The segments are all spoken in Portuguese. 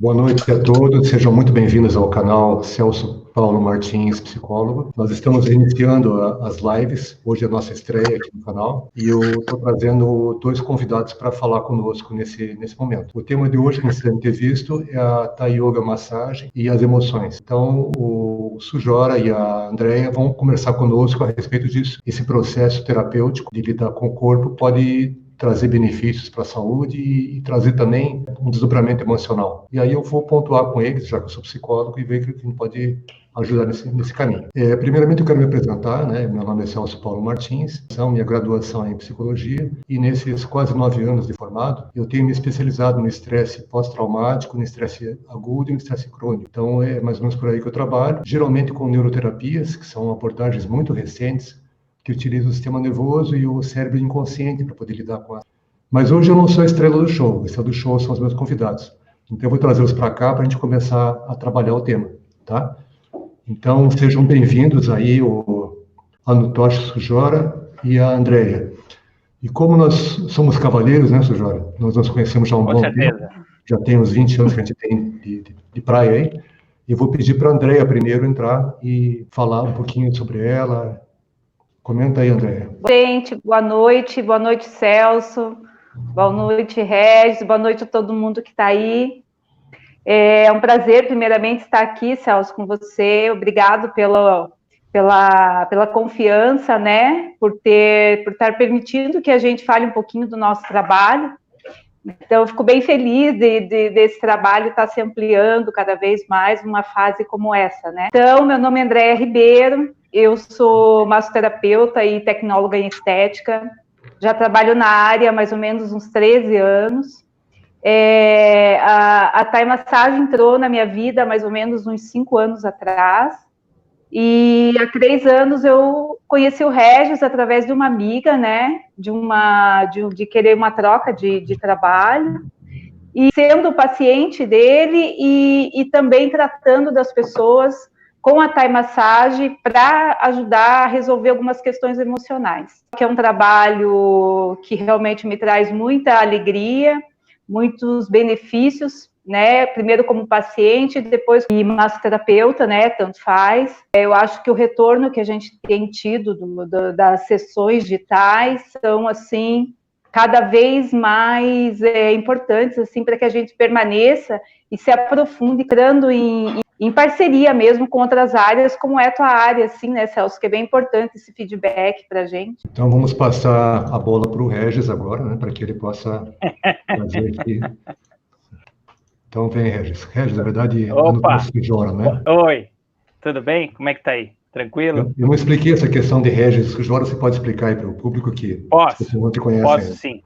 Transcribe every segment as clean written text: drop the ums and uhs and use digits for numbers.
Boa noite a todos, sejam muito bem-vindos ao canal Celso Paulo Martins, psicólogo. Nós estamos iniciando as lives, hoje é a nossa estreia aqui no canal, e eu estou trazendo dois convidados para falar conosco nesse momento. O tema de hoje, como vocês devem ter visto, é a Thai Yoga Massagem e as emoções. Então, o Sujora e a Andrea vão conversar conosco a respeito disso. Esse processo terapêutico de lidar com o corpo pode trazer benefícios para a saúde e trazer também um desdobramento emocional. E aí eu vou pontuar com eles, já que eu sou psicólogo, e ver o que a gente pode ajudar nesse caminho. Primeiramente, eu quero me apresentar, né? Meu nome é Celso Paulo Martins, minha graduação é em psicologia, e nesses quase 9 anos de formado, eu tenho me especializado no estresse pós-traumático, no estresse agudo e no estresse crônico. Então, é mais ou menos por aí que eu trabalho, geralmente com neuroterapias, que são abordagens muito recentes, que utiliza o sistema nervoso e o cérebro inconsciente para poder lidar com ela. Mas hoje eu não sou a estrela do show, a estrela do show são os meus convidados. Então eu vou trazê-los para cá para a gente começar a trabalhar o tema, tá? Então sejam bem-vindos aí o Anutosh Sujora e a Andrea. E como nós somos cavalheiros, né, Sujora? Nós nos conhecemos já há um bom tempo, já tem uns 20 anos que a gente tem de praia aí. E eu vou pedir para a Andrea primeiro entrar e falar um pouquinho sobre ela. Comenta aí, Andréia. Gente, boa noite Celso, boa noite Regis, boa noite a todo mundo que está aí. É um prazer, primeiramente, estar aqui, Celso, com você. Obrigado pela confiança, né, por estar permitindo que a gente fale um pouquinho do nosso trabalho. Então, eu fico bem feliz desse trabalho estar se ampliando cada vez mais numa fase como essa, né? Então, meu nome é Andréia Ribeiro, eu sou massoterapeuta e tecnóloga em estética, já trabalho na área há mais ou menos uns 13 anos. A Thai Massagem entrou na minha vida há mais ou menos uns 5 anos atrás, e há 3 anos eu conheci o Regis através de uma amiga, né, de querer uma troca de trabalho, e sendo paciente dele e também tratando das pessoas com a Thai Massagem para ajudar a resolver algumas questões emocionais. Que é um trabalho que realmente me traz muita alegria, muitos benefícios, né, primeiro como paciente, depois como massoterapeuta, né, tanto faz. Eu acho que o retorno que a gente tem tido das sessões digitais são, assim, cada vez mais importantes, assim, para que a gente permaneça e se aprofunde, entrando em parceria mesmo com outras áreas, como é a tua área, assim, né, Celso, que é bem importante esse feedback para a gente. Então, vamos passar a bola para o Regis agora, né, para que ele possa fazer aqui. Então, vem, Regis. Regis, na verdade, Anutosh Sujora, né? Oi, tudo bem? Como é que tá aí? Tranquilo? Eu não expliquei essa questão de Regis Sujora, você pode explicar aí para o público que Posso, não te conhece posso ainda. Sim.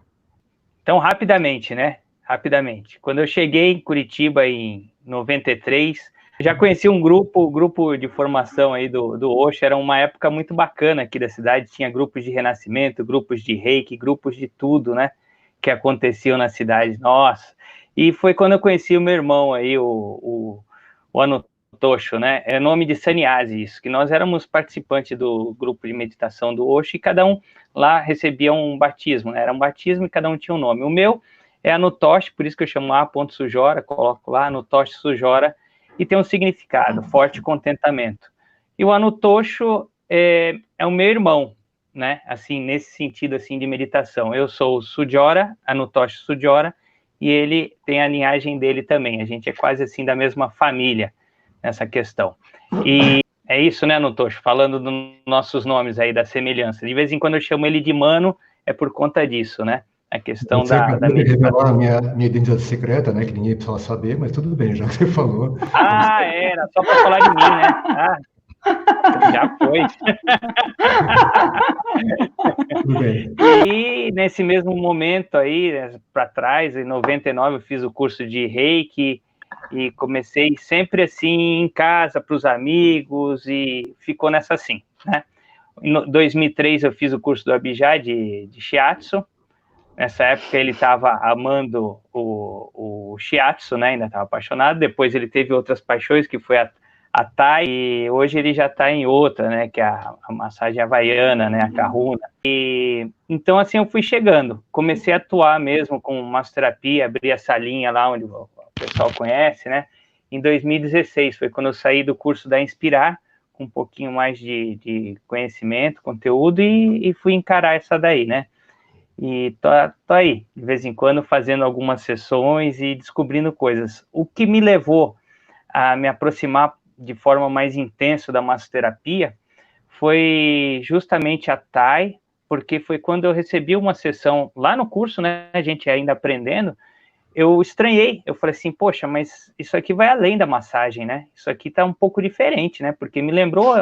Então, rapidamente, né? Rapidamente. Quando eu cheguei em Curitiba em 93, já conheci um grupo de formação aí do Osho, era uma época muito bacana aqui da cidade, tinha grupos de renascimento, grupos de reiki, grupos de tudo, né? Que aconteciam na cidade, nossa. E foi quando eu conheci o meu irmão aí, o Anutosh, né? É nome de sannyasi isso, que nós éramos participantes do grupo de meditação do Osho e cada um lá recebia um batismo, né? Era um batismo e cada um tinha um nome. O meu é Anutosh, por isso que eu chamo A.Sujora, coloco lá Anutosh Sujora, e tem um significado, forte contentamento. E o Anutosh é o meu irmão, né? Assim, nesse sentido assim de meditação. Eu sou o Sujora, Anutosh Sujora, e ele tem a linhagem dele também. A gente é quase assim da mesma família nessa questão. E é isso, né, Anutosh? Falando dos nossos nomes aí, da semelhança. De vez em quando eu chamo ele de Mano, é por conta disso, né? A questão da revelar a minha identidade secreta, né? Que ninguém precisa saber, mas tudo bem, já que você falou. Ah, era só para falar de mim, né? Ah, já foi. Tudo bem. E nesse mesmo momento aí, para trás, em 99, eu fiz o curso de Reiki e comecei sempre assim em casa, para os amigos, e ficou nessa assim, né? Em 2003 eu fiz o curso do Abhijay de Shiatsu. Nessa época ele estava amando o Shiatsu, né? Ainda estava apaixonado. Depois ele teve outras paixões, que foi a Thai, e hoje ele já está em outra, né? Que é a massagem havaiana, né? A Kahuna. E então assim eu fui chegando, comecei a atuar mesmo com massoterapia, abri a salinha lá onde o pessoal conhece, né? Em 2016, foi quando eu saí do curso da Inspirar, com um pouquinho mais de conhecimento, conteúdo, e fui encarar essa daí, né? E tô aí, de vez em quando, fazendo algumas sessões e descobrindo coisas. O que me levou a me aproximar de forma mais intensa da massoterapia foi justamente a TAI, porque foi quando eu recebi uma sessão lá no curso, né, a gente ainda aprendendo, eu estranhei, eu falei assim, poxa, mas isso aqui vai além da massagem, né? Isso aqui tá um pouco diferente, né? Porque me lembrou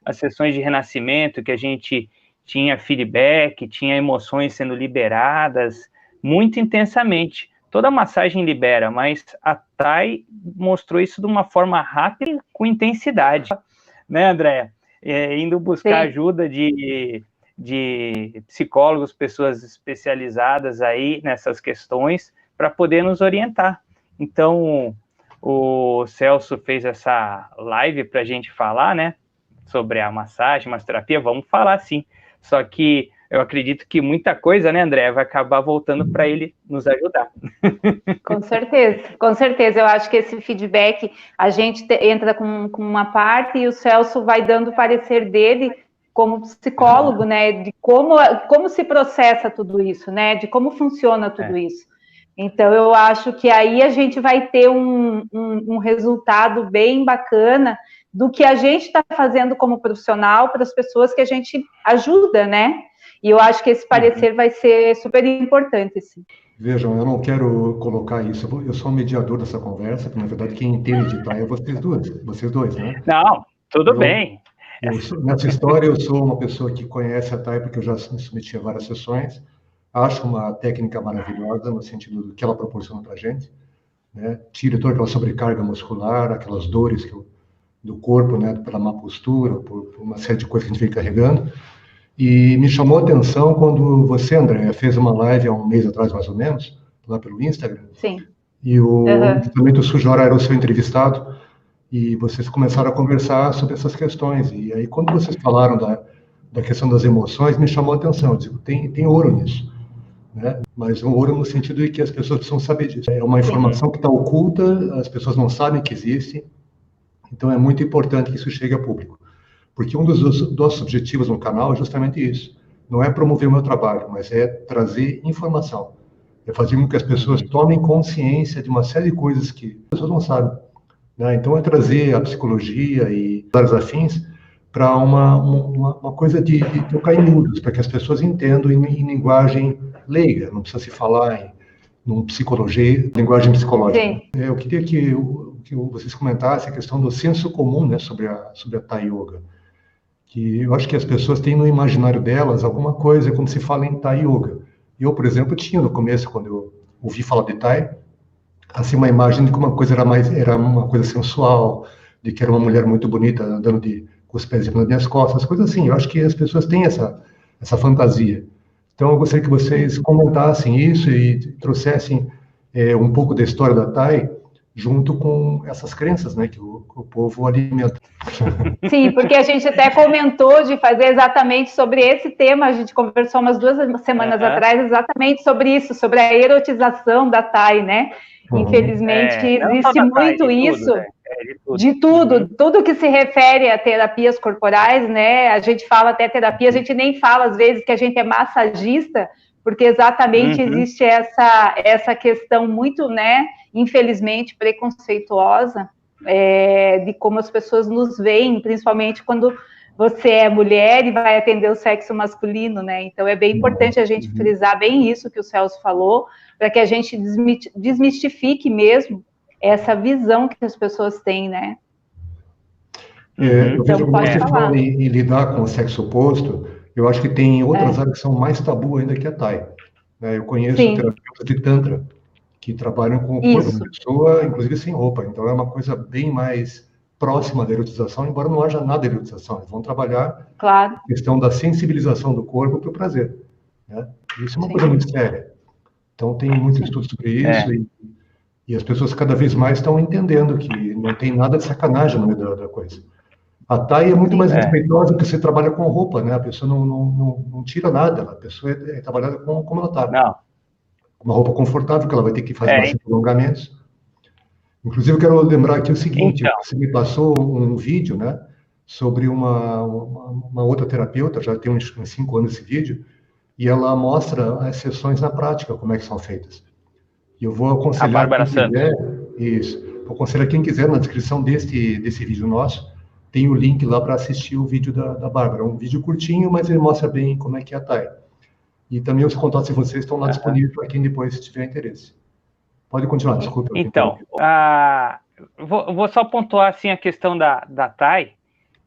as sessões de renascimento, que a gente tinha feedback, tinha emoções sendo liberadas muito intensamente. Toda massagem libera, mas a TAI mostrou isso de uma forma rápida, com intensidade, né, Andréa? Indo buscar ajuda de psicólogos, pessoas especializadas aí nessas questões, para poder nos orientar. Então, o Celso fez essa live para a gente falar, né, sobre a massagem, massoterapia, vamos falar sim. Só que eu acredito que muita coisa, né, André, vai acabar voltando para ele nos ajudar. Com certeza. Eu acho que esse feedback, a gente entra com uma parte e o Celso vai dando o parecer dele como psicólogo, né, de como se processa tudo isso, né, de como funciona tudo isso. Então, eu acho que aí a gente vai ter um resultado bem bacana do que a gente está fazendo como profissional para as pessoas que a gente ajuda, né? E eu acho que esse parecer vai ser super importante, sim. Vejam, eu não quero colocar isso, eu sou um mediador dessa conversa, porque, na verdade, quem entende de TAI é vocês dois, né? Não, tudo bem. Nessa história, eu sou uma pessoa que conhece a TAI, porque eu já me submeti a várias sessões, acho uma técnica maravilhosa, no sentido do que ela proporciona para a gente, né? Tira toda aquela sobrecarga muscular, aquelas dores do corpo, né? Pela má postura, por uma série de coisas que a gente vem carregando. E me chamou a atenção quando você, André, fez uma live há um mês atrás, mais ou menos, lá pelo Instagram. Sim. E justamente o Sujora era o seu entrevistado, e vocês começaram a conversar sobre essas questões. E aí, quando vocês falaram da questão das emoções, me chamou a atenção. Eu digo, tem ouro nisso, né? Mas um ouro no sentido de que as pessoas precisam saber disso. É uma informação que está oculta, as pessoas não sabem que existe, então é muito importante que isso chegue a público. Porque um dos nossos objetivos no canal é justamente isso. Não é promover o meu trabalho, mas é trazer informação. É fazer com que as pessoas tomem consciência de uma série de coisas que as pessoas não sabem, né? Então é trazer a psicologia e vários afins para uma coisa de tocar em miúdos, para que as pessoas entendam em linguagem leiga, não precisa se falar em psicologia, linguagem psicológica. Sim. Eu queria que vocês comentassem a questão do senso comum, né, sobre a Thai Yoga. Que eu acho que as pessoas têm no imaginário delas alguma coisa quando se fala em Thai Yoga. Eu, por exemplo, tinha no começo, quando eu ouvi falar de Thai, assim, uma imagem de que uma coisa era uma coisa sensual, de que era uma mulher muito bonita andando com os pés nas minhas costas, coisas assim. Eu acho que as pessoas têm essa fantasia. Então, eu gostaria que vocês comentassem isso e trouxessem um pouco da história da Thai junto com essas crenças, né, que o povo alimenta. Sim, porque a gente até comentou de fazer exatamente sobre esse tema, a gente conversou umas 2 semanas atrás exatamente sobre isso, sobre a erotização da Thai, né? Infelizmente, existe muito isso, tudo, né? de tudo que se refere a terapias corporais, né? A gente fala até terapia, a gente nem fala às vezes que a gente é massagista, porque exatamente existe essa questão muito, né, infelizmente, preconceituosa, de como as pessoas nos veem, principalmente quando você é mulher e vai atender o sexo masculino, né? Então é bem importante a gente frisar bem isso que o Celso falou, para que a gente desmistifique mesmo essa visão que as pessoas têm, né? Eu vejo quando você fala em lidar com o sexo oposto, eu acho que tem outras áreas que são mais tabu ainda que a Thai. Eu conheço terapeutas de Tantra que trabalham com o corpo da pessoa, inclusive sem roupa. Então, é uma coisa bem mais próxima da erotização, embora não haja nada de erotização. Eles vão trabalhar a questão da sensibilização do corpo para o prazer, né? Isso é uma coisa muito séria. Então, tem muito estudo sobre isso e as pessoas cada vez mais estão entendendo que não tem nada de sacanagem no meio da coisa. A Thai é muito mais respeitosa porque você trabalha com roupa, né? A pessoa não tira nada, a pessoa é trabalhada como ela está. Não. Uma roupa confortável, que ela vai ter que fazer bastante alongamentos. Inclusive, eu quero lembrar aqui o seguinte, Então, você me passou um vídeo, né, sobre uma outra terapeuta, já tem uns 5 anos esse vídeo, e ela mostra as sessões na prática, como é que são feitas. E eu vou a aconselhar Bárbara quem Santos. quiser, isso, vou aconselhar quem quiser, na descrição desse vídeo nosso, tem o link lá para assistir o vídeo da Bárbara. É um vídeo curtinho, mas ele mostra bem como é que é a TAI. E também os contatos de vocês estão lá disponíveis para quem depois tiver interesse. Pode continuar, desculpa. Então, vou só pontuar assim a questão da TAI,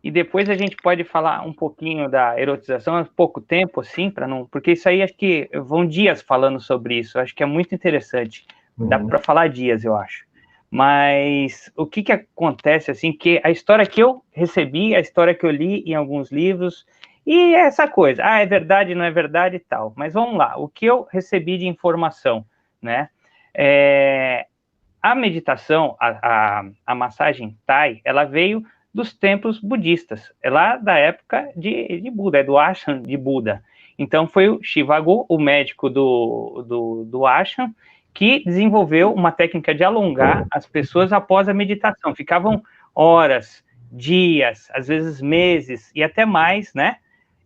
e depois a gente pode falar um pouquinho da erotização, pouco tempo, assim, porque isso aí acho que vão dias falando sobre isso, acho que é muito interessante, dá para falar dias, eu acho. Mas o que acontece, assim, que a história que eu recebi, a história que eu li em alguns livros, e essa coisa, é verdade, não é verdade e tal, mas vamos lá, o que eu recebi de informação, né, a meditação, a massagem Thai, ela veio dos templos budistas, é lá da época de Buda, é do ashram de Buda. Então foi o Shivago, o médico do ashram, que desenvolveu uma técnica de alongar as pessoas após a meditação. Ficavam horas, dias, às vezes meses e até mais, né,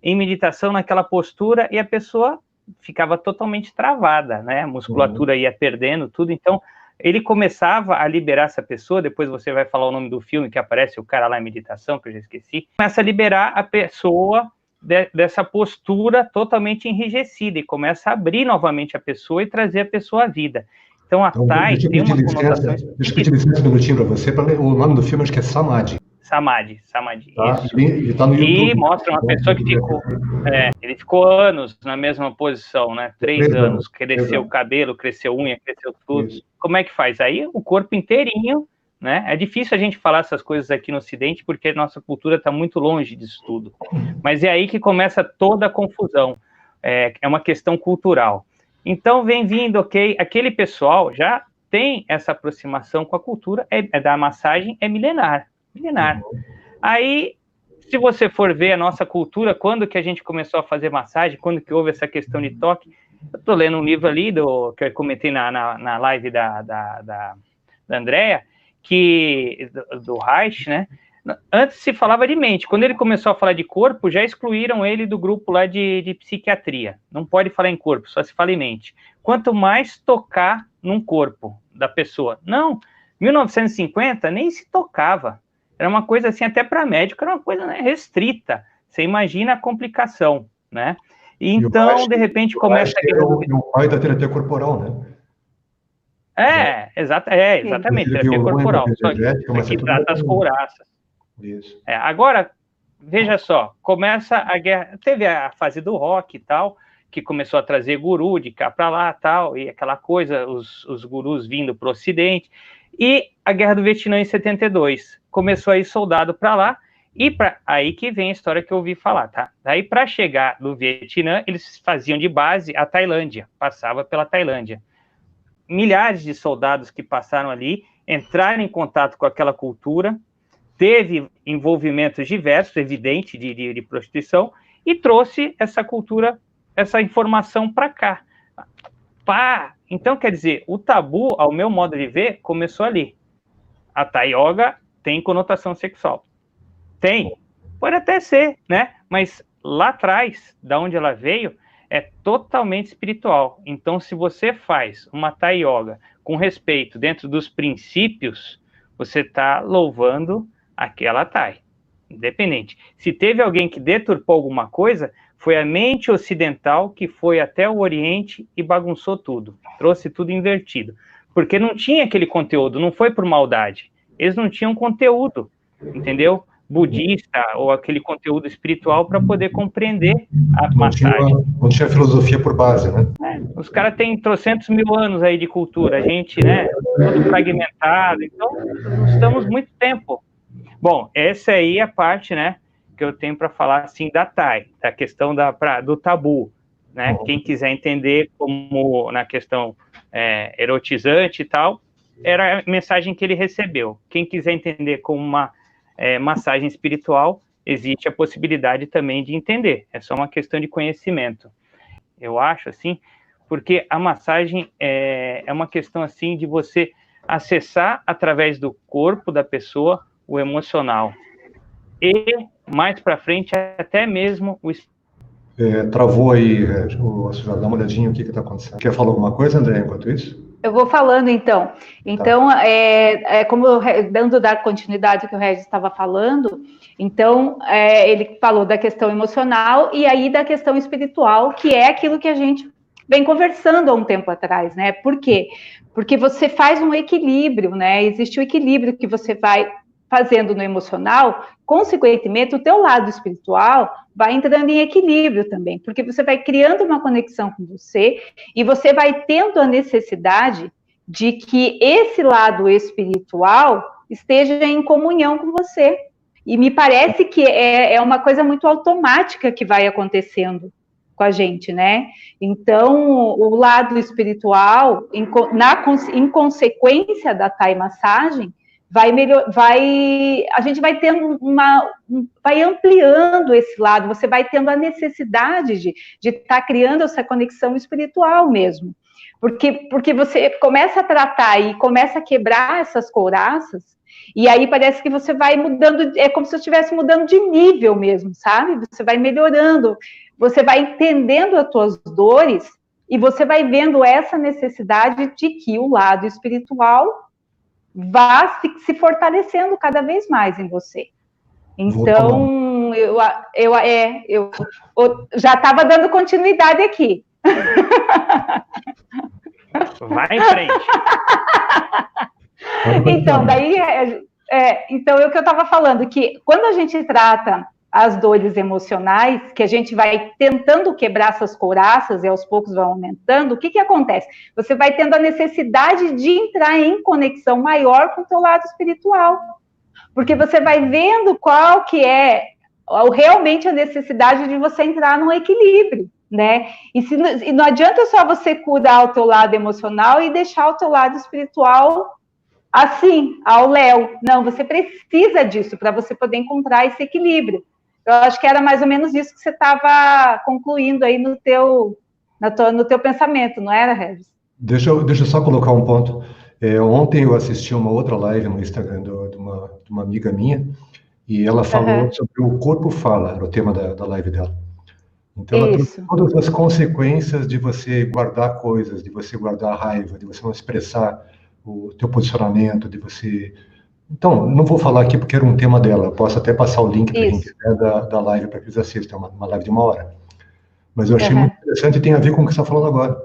em meditação naquela postura, e a pessoa ficava totalmente travada, né, a musculatura ia perdendo tudo. Então ele começava a liberar essa pessoa, depois você vai falar o nome do filme que aparece o cara lá em meditação, que eu já esqueci, começa a liberar a pessoa dessa postura totalmente enrijecida e começa a abrir novamente a pessoa e trazer a pessoa à vida. Então a Thai tem uma conotação... Deixa eu pedir licença um minutinho para você, o nome do filme acho que é Samadhi. Samadhi, tá? Isso. Ele tá no YouTube. E mostra uma pessoa que ele ficou anos na mesma posição, né? 3 anos, cresceu o cabelo, cresceu unha, cresceu tudo. Isso. Como é que faz? Aí o corpo inteirinho, né? É difícil a gente falar essas coisas aqui no Ocidente, porque a nossa cultura está muito longe disso tudo. Mas é aí que começa toda a confusão. É uma questão cultural. Então vem vindo, aquele pessoal já tem essa aproximação com a cultura da massagem, é milenar. Aí, se você for ver a nossa cultura, quando que a gente começou a fazer massagem, quando que houve essa questão de toque, eu estou lendo um livro ali, que eu comentei na live da Andrea, do Reich, né? Antes se falava de mente, quando ele começou a falar de corpo, já excluíram ele do grupo lá de psiquiatria, não pode falar em corpo, só se fala em mente. Quanto mais tocar num corpo da pessoa, não, 1950 nem se tocava, era uma coisa assim, até para médico, era uma coisa, né, restrita. Você imagina a complicação, né? E então, de repente, começa... o pai da terapia corporal, né? Exatamente, terapia corporal. Aqui trata as couraças. Isso. Agora, veja só, começa a guerra... Teve a fase do rock e tal, que começou a trazer guru de cá para lá tal, e aquela coisa, os gurus vindo para o Ocidente. E a Guerra do Vietnã em 72, começou a ir soldado para lá, e aí que vem a história que eu ouvi falar, tá? Daí, para chegar no Vietnã, eles faziam de base a Tailândia, passava pela Tailândia. Milhares de soldados que passaram ali, entraram em contato com aquela cultura, teve envolvimentos diversos, evidente, de prostituição, e trouxe essa cultura, essa informação para cá. Então, quer dizer, o tabu, ao meu modo de ver, começou ali. A Thai Yoga tem conotação sexual. Tem. Pode até ser, né? Mas lá atrás, da onde ela veio, é totalmente espiritual. Então, se você faz uma Thai Yoga com respeito dentro dos princípios, você está louvando aquela Thai. Independente. Se teve alguém que deturpou alguma coisa, foi a mente ocidental que foi até o Oriente e bagunçou tudo, trouxe tudo invertido, porque não tinha aquele conteúdo, não foi por maldade, eles não tinham conteúdo, entendeu? Budista ou aquele conteúdo espiritual para poder compreender a massagem. Não tinha filosofia por base, né? Os caras têm trocentos mil anos aí de cultura, a gente, né, tudo fragmentado, então não estamos muito tempo. Bom, essa aí é a parte, né, que eu tenho para falar, assim, da Thai, da questão do tabu, né? Quem quiser entender como na questão erotizante e tal, era a mensagem que ele recebeu. Quem quiser entender como uma massagem espiritual, existe a possibilidade também de entender. É só uma questão de conhecimento. Eu acho, assim, porque a massagem é uma questão, assim, de você... acessar através do corpo da pessoa o emocional. E, mais para frente, até mesmo o Travou aí, dá uma olhadinha o que está acontecendo. Quer falar alguma coisa, André, enquanto isso? Eu vou falando, então. Então, como dando dar continuidade ao que o Regis estava falando, então, ele falou da questão emocional e aí da questão espiritual, que é aquilo que a gente vem conversando há um tempo atrás, né? Por quê? Porque você faz um equilíbrio, né? Existe o equilíbrio que você vai fazendo no emocional, consequentemente, o teu lado espiritual vai entrando em equilíbrio também, porque você vai criando uma conexão com você e você vai tendo a necessidade de que esse lado espiritual esteja em comunhão com você. E me parece que é uma coisa muito automática que vai acontecendo com a gente, né? Então, o lado espiritual, em consequência da Thai Massagem, a gente vai tendo vai ampliando esse lado, você vai tendo a necessidade de estar criando essa conexão espiritual mesmo, porque você começa a tratar e começa a quebrar essas couraças, e aí parece que você vai mudando, é como se você estivesse mudando de nível mesmo, sabe? Você vai melhorando, você vai entendendo as tuas dores, e você vai vendo essa necessidade de que o lado espiritual vá se fortalecendo cada vez mais em você. Então, eu já estava dando continuidade aqui. Vai em frente. Então, então, é o que eu estava falando, que quando a gente trata as dores emocionais, que a gente vai tentando quebrar essas couraças e aos poucos vão aumentando, o que acontece? Você vai tendo a necessidade de entrar em conexão maior com o teu lado espiritual, porque você vai vendo qual que é realmente a necessidade de você entrar num equilíbrio, né? E não adianta só você cuidar o teu lado emocional e deixar o teu lado espiritual assim, ao léu. Não, você precisa disso para você poder encontrar esse equilíbrio. Eu acho que era mais ou menos isso que você estava concluindo aí no teu pensamento, não era, Regis? Deixa eu só colocar um ponto. Ontem eu assisti uma outra live no Instagram de uma amiga minha, e ela falou sobre o corpo fala, era o tema da live dela. Então, ela trouxe todas as consequências de você guardar coisas, de você guardar raiva, de você não expressar o teu posicionamento, de você... Então, não vou falar aqui porque era um tema dela, eu posso até passar o link para quem quiser da live para que eles assistam, uma live de 1 hora. Mas eu achei muito interessante e tem a ver com o que você está falando agora.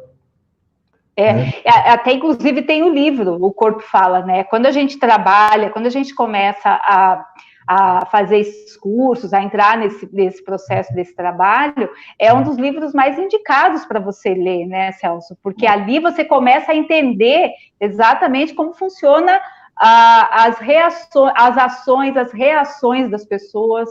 Até inclusive tem o livro, O Corpo Fala, né? Quando a gente trabalha, quando a gente começa a fazer esses cursos, a entrar nesse processo desse trabalho, é um dos livros mais indicados para você ler, né, Celso? Porque ali você começa a entender exatamente como funciona as ações, as reações das pessoas,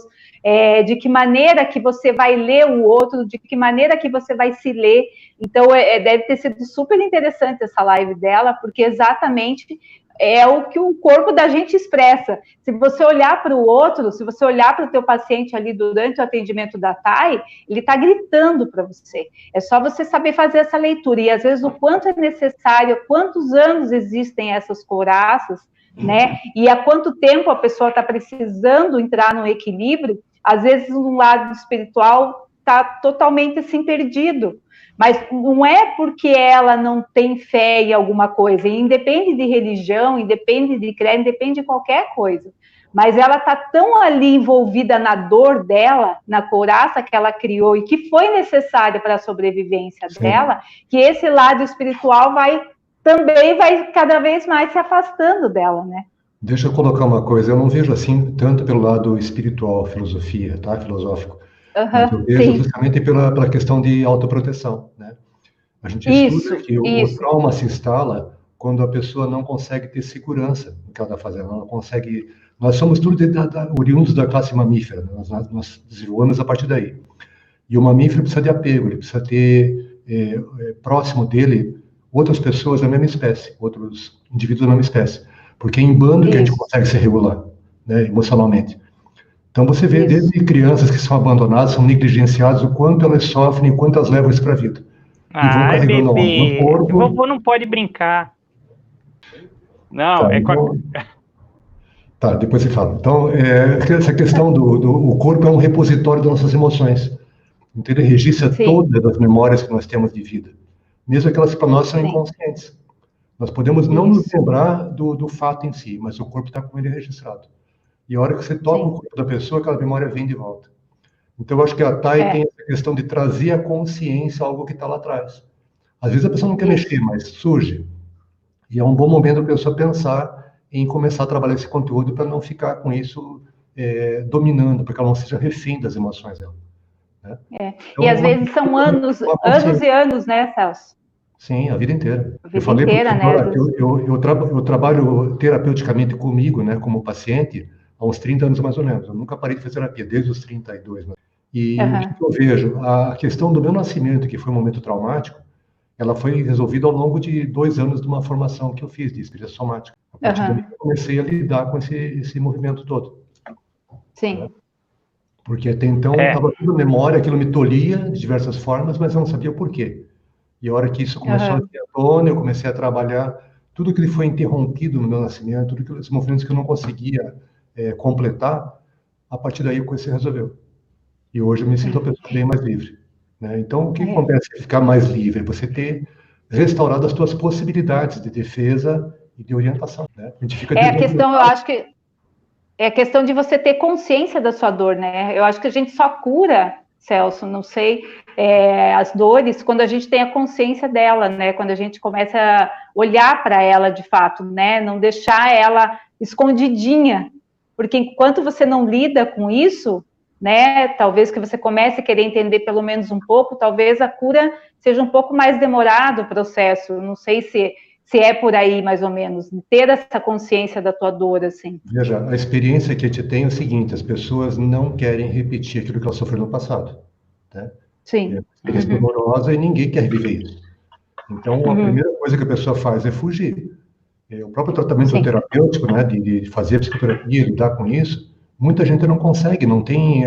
de que maneira que você vai ler o outro, de que maneira que você vai se ler. Então, deve ter sido super interessante essa live dela, porque exatamente é o que o corpo da gente expressa. Se você olhar para o outro, se você olhar para o teu paciente ali durante o atendimento da Thai, ele está gritando para você. É só você saber fazer essa leitura. E, às vezes, o quanto é necessário, quantos anos existem essas couraças, né? E há quanto tempo a pessoa está precisando entrar no equilíbrio, às vezes, no lado espiritual, está totalmente assim perdido. Mas não é porque ela não tem fé em alguma coisa, independe de religião, independe de credo, independe de qualquer coisa. Mas ela está tão ali envolvida na dor dela, na couraça que ela criou e que foi necessária para a sobrevivência dela, que esse lado espiritual também vai cada vez mais se afastando dela, né? Deixa eu colocar uma coisa, eu não vejo assim tanto pelo lado espiritual, filosofia, tá? Filosófico. Eu vejo justamente pela questão de autoproteção, né? A gente estuda que o trauma se instala quando a pessoa não consegue ter segurança no que ela está fazendo, ela não consegue... Nós somos tudo oriundos da classe mamífera, né? Nós desenvolvemos a partir daí. E o mamífero precisa de apego, ele precisa ter próximo dele outras pessoas da mesma espécie, outros indivíduos da mesma espécie, porque é em bando que a gente consegue se regular, né, emocionalmente. Então, você vê desde crianças que são abandonadas, são negligenciadas, o quanto elas sofrem e quanto elas levam isso para a vida. Ai, bebê, o vovô não pode brincar. Não, Tá, então, tá, depois você fala. Então, essa questão o corpo é um repositório das nossas emoções. Então, ele registra Sim. todas as memórias que nós temos de vida, mesmo aquelas que para nós são Sim. inconscientes. Nós podemos não nos Isso. lembrar do fato em si, mas o corpo está com ele registrado. E a hora que você toca Sim. o corpo da pessoa, aquela memória vem de volta. Então, eu acho que a TAI tem essa questão de trazer à consciência algo que está lá atrás. Às vezes a pessoa não quer mexer, mas surge. E é um bom momento para a pessoa pensar em começar a trabalhar esse conteúdo para não ficar com isso dominando, para que ela não seja refém das emoções dela. Né? Então, e às vezes são anos e anos, né, Celso? Sim, a vida inteira. A vida inteira, né? Eu trabalho terapeuticamente comigo, né, como paciente, há uns 30 anos mais ou menos. Eu nunca parei de fazer terapia, desde os 32. Né? E o que eu vejo? A questão do meu nascimento, que foi um momento traumático, ela foi resolvida ao longo de 2 anos de uma formação que eu fiz de experiência somática. A partir daí eu comecei a lidar com esse movimento todo. Sim. Né? Porque até então estava tudo memória, aquilo me tolhia de diversas formas, mas eu não sabia o porquê. E a hora que isso começou a ter à tona, eu comecei a trabalhar tudo que foi interrompido no meu nascimento, todos os movimentos que eu não conseguia completar, a partir daí a coisa se resolveu. E hoje eu me sinto uma pessoa bem mais livre. Né? Então, o que acontece é ficar mais livre? É você ter restaurado as suas possibilidades de defesa e de orientação. Né? A gente fica a questão, eu acho que é a questão de você ter consciência da sua dor, né? Eu acho que a gente só cura, Celso, não sei, as dores quando a gente tem a consciência dela, né? Quando a gente começa a olhar para ela de fato, né? Não deixar ela escondidinha, porque enquanto você não lida com isso, né? Talvez que você comece a querer entender pelo menos um pouco, talvez a cura seja um pouco mais demorado o processo. Não sei se é por aí, mais ou menos, ter essa consciência da tua dor, assim. Veja, a experiência que a gente tem é o seguinte, as pessoas não querem repetir aquilo que elas sofreram no passado. Né? Sim. É uma experiência dolorosa e ninguém quer reviver isso. Então, a primeira coisa que a pessoa faz é fugir. O próprio tratamento terapêutico, né, de fazer a psicoterapia, lidar com isso, muita gente não consegue, não tem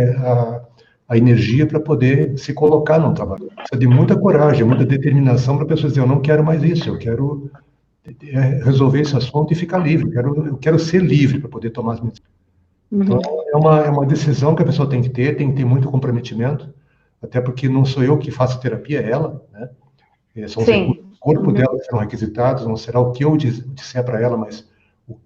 a energia para poder se colocar no trabalho. Precisa de muita coragem, muita determinação para a pessoa dizer, eu não quero mais isso, eu quero resolver esse assunto e ficar livre, eu quero ser livre para poder tomar as medidas. Então, é uma decisão que a pessoa tem que ter muito comprometimento, até porque não sou eu que faço terapia, é ela, né? São os recursos do corpo dela que serão requisitados, não será o que eu disser para ela, mas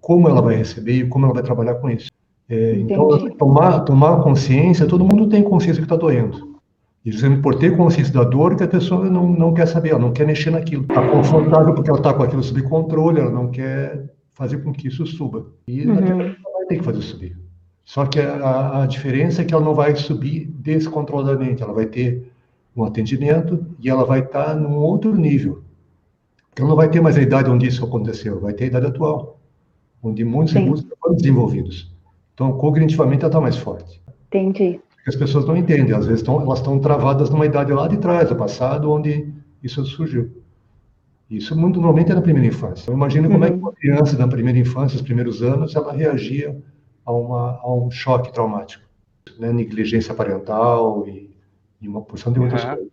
como ela vai receber e como ela vai trabalhar com isso. Então, tomar consciência, todo mundo tem consciência que está doendo. E justamente por ter consciência da dor, que a pessoa não quer saber, ela não quer mexer naquilo. Está confortável porque ela está com aquilo sob controle, ela não quer fazer com que isso suba. E na verdade, ela vai ter que fazer subir. Só que a diferença é que ela não vai subir descontroladamente, ela vai ter um atendimento e ela vai estar num outro nível. Ela não vai ter mais a idade onde isso aconteceu, vai ter a idade atual, onde muitos recursos foram desenvolvidos. Então, cognitivamente, ela está mais forte. Entendi. Porque as pessoas não entendem, às vezes elas estão travadas numa idade lá de trás, do passado, onde isso surgiu. Isso muito normalmente é na primeira infância. Então, imagina como é que uma criança na primeira infância, os primeiros anos, ela reagia a um choque traumático. Né? Negligência parental e uma porção de outras coisas.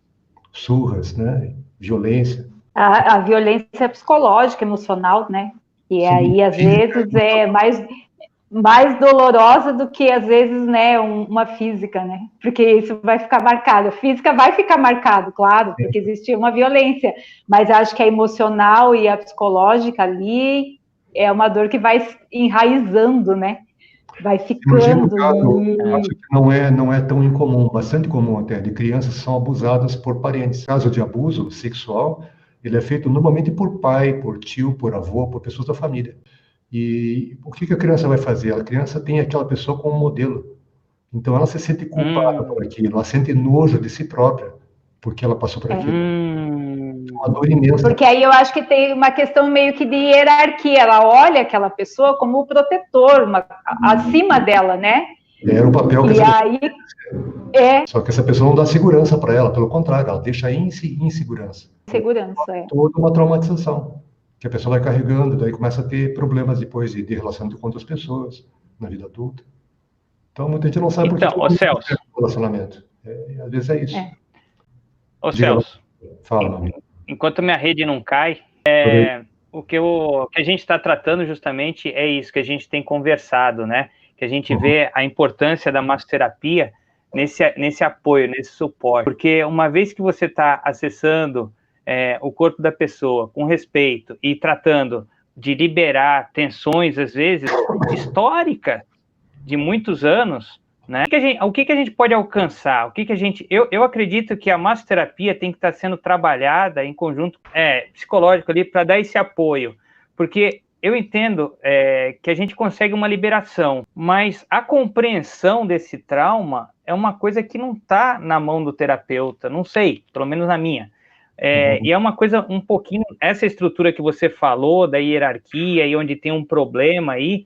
Surras, né? Violência. A violência psicológica, emocional, né? E aí, às vezes, é mais dolorosa do que, às vezes, né, uma física, né? Porque isso vai ficar marcado. A física vai ficar marcado, claro, porque existe uma violência. Mas acho que a emocional e a psicológica ali é uma dor que vai enraizando, né? Vai ficando. Acho que não é tão incomum, bastante comum até, de crianças que são abusadas por parentes. Caso de abuso sexual, ele é feito normalmente por pai, por tio, por avô, por pessoas da família. E o que a criança vai fazer? A criança tem aquela pessoa como modelo. Então ela se sente culpada por aquilo, ela sente nojo de si própria, porque ela passou por aquilo. Uma dor imensa. Porque aí eu acho que tem uma questão meio que de hierarquia. Ela olha aquela pessoa como o protetor, acima dela, né? Era o papel que Só que essa pessoa não dá segurança para ela, pelo contrário, ela deixa insegurança. Toda uma traumatização que a pessoa vai carregando, daí começa a ter problemas depois de relacionamento com outras pessoas na vida adulta. Então, muita gente não sabe por que Celso, relacionamento. Às vezes é isso. Celso, fala, enquanto minha rede não cai, O que a gente está tratando justamente é isso que a gente tem conversado, né? Que a gente vê a importância da massoterapia nesse apoio, nesse suporte. Porque uma vez que você está acessando o corpo da pessoa com respeito e tratando de liberar tensões, às vezes, históricas, de muitos anos, né? O que a gente pode alcançar? Eu acredito que a massoterapia tem que estar sendo trabalhada em conjunto psicológico ali para dar esse apoio, porque eu entendo que a gente consegue uma liberação, mas a compreensão desse trauma é uma coisa que não está na mão do terapeuta, não sei, pelo menos na minha. E é uma coisa um pouquinho, essa estrutura que você falou da hierarquia e onde tem um problema aí,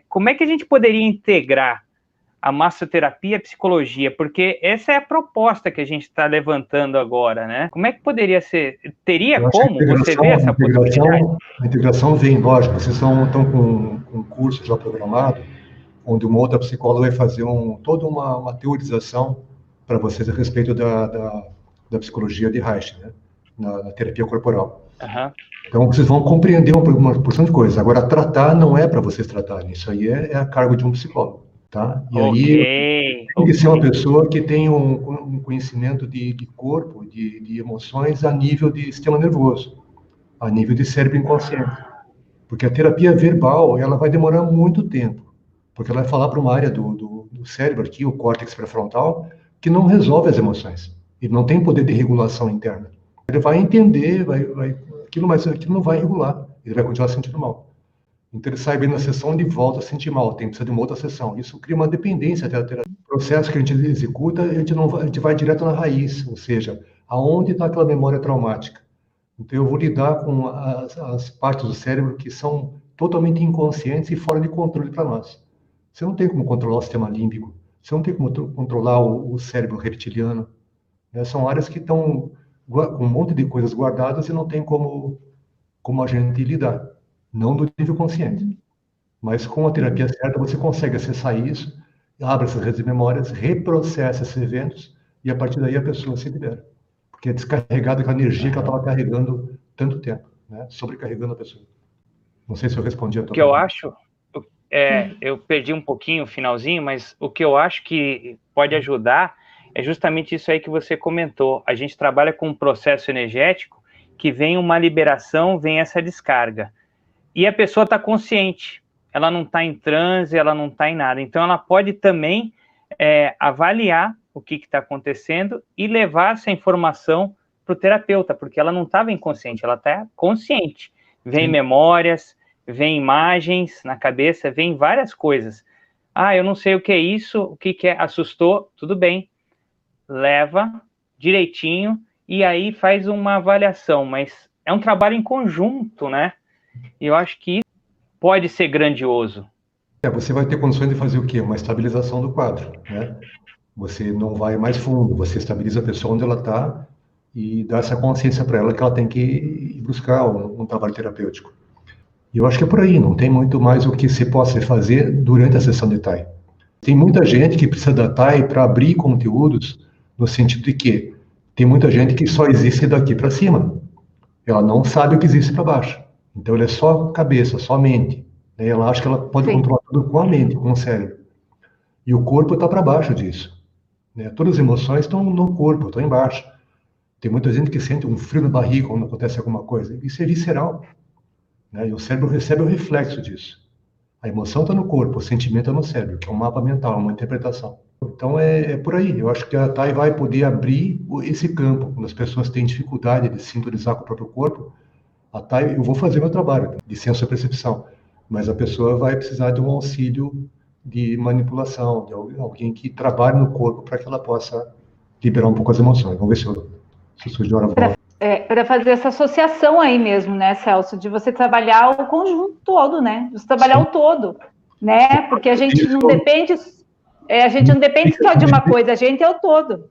como é que a gente poderia integrar a massoterapia e a psicologia? Porque essa é a proposta que a gente está levantando agora, né? Como é que poderia ser? Teria como você ver essa possibilidade? A integração vem, lógico, vocês estão com um curso já programado, onde uma outra psicóloga vai fazer toda uma teorização para vocês a respeito da psicologia de Reich, né? Na terapia corporal. Uhum. Então, vocês vão compreender uma porção de coisas. Agora, tratar não é para vocês tratarem. Isso aí é a cargo de um psicólogo, tá? E aí, tem que ser uma pessoa que tem um conhecimento de corpo, de emoções a nível de sistema nervoso, a nível de cérebro inconsciente. Porque a terapia verbal, ela vai demorar muito tempo. Porque ela vai falar para uma área do cérebro aqui, o córtex pré-frontal, que não resolve as emoções. Ele não tem poder de regulação interna. Ele vai entender, mas aquilo não vai regular. Ele vai continuar sentindo mal. Então ele sai bem na sessão e volta a sentir mal. Precisa de uma outra sessão. Isso cria uma dependência da terapia. O processo que a gente executa, a gente vai direto na raiz, ou seja, aonde está aquela memória traumática. Então eu vou lidar com as partes do cérebro que são totalmente inconscientes e fora de controle para nós. Você não tem como controlar o sistema límbico. Você não tem como controlar o cérebro reptiliano. São áreas que estão com um monte de coisas guardadas e não tem como a gente lidar. Não do nível consciente. Mas com a terapia certa, você consegue acessar isso, abre essas redes de memórias, reprocessa esses eventos e a partir daí a pessoa se libera. Porque é descarregada aquela energia que ela estava carregando tanto tempo, né? Sobrecarregando a pessoa. Não sei se eu respondi a tua pergunta. Eu acho... eu perdi um pouquinho o finalzinho, mas o que eu acho que pode ajudar é justamente isso aí que você comentou. A gente trabalha com um processo energético que vem uma liberação, vem essa descarga. E a pessoa está consciente, ela não está em transe, ela não está em nada. Então, ela pode também avaliar o que está acontecendo e levar essa informação para o terapeuta, porque ela não estava inconsciente, ela está consciente. Vem memórias, vem imagens na cabeça, vem várias coisas. Eu não sei o que é isso, o que é, assustou, tudo bem. Leva direitinho e aí faz uma avaliação, mas é um trabalho em conjunto, né? E eu acho que pode ser grandioso. Você vai ter condições de fazer o quê? Uma estabilização do quadro, né? Você não vai mais fundo, você estabiliza a pessoa onde ela está e dá essa consciência para ela que ela tem que ir buscar um trabalho terapêutico. E eu acho que é por aí, não tem muito mais o que se possa fazer durante a sessão de TAI. Tem muita gente que precisa da TAI para abrir conteúdos, no sentido de que tem muita gente que só existe daqui para cima. Ela não sabe o que existe para baixo. Então, ela é só cabeça, só mente. Ela acha que ela pode controlar tudo com a mente, com o cérebro. E o corpo está para baixo disso. Todas as emoções estão no corpo, estão embaixo. Tem muita gente que sente um frio na barriga quando acontece alguma coisa. Isso é visceral. E o cérebro recebe o reflexo disso. A emoção está no corpo, o sentimento está no cérebro, que é um mapa mental, uma interpretação. Então é por aí. Eu acho que a TAI vai poder abrir esse campo. Quando as pessoas têm dificuldade de sintonizar com o próprio corpo, a TAI, eu vou fazer meu trabalho de senso-percepção, mas a pessoa vai precisar de um auxílio de manipulação, de alguém que trabalhe no corpo para que ela possa liberar um pouco as emoções. Vamos ver se surge hora volta. Para fazer essa associação aí mesmo, né, Celso, de você trabalhar o conjunto todo, né? Você trabalhar o todo, né? Porque a gente não depende, só de uma coisa, a gente é o todo.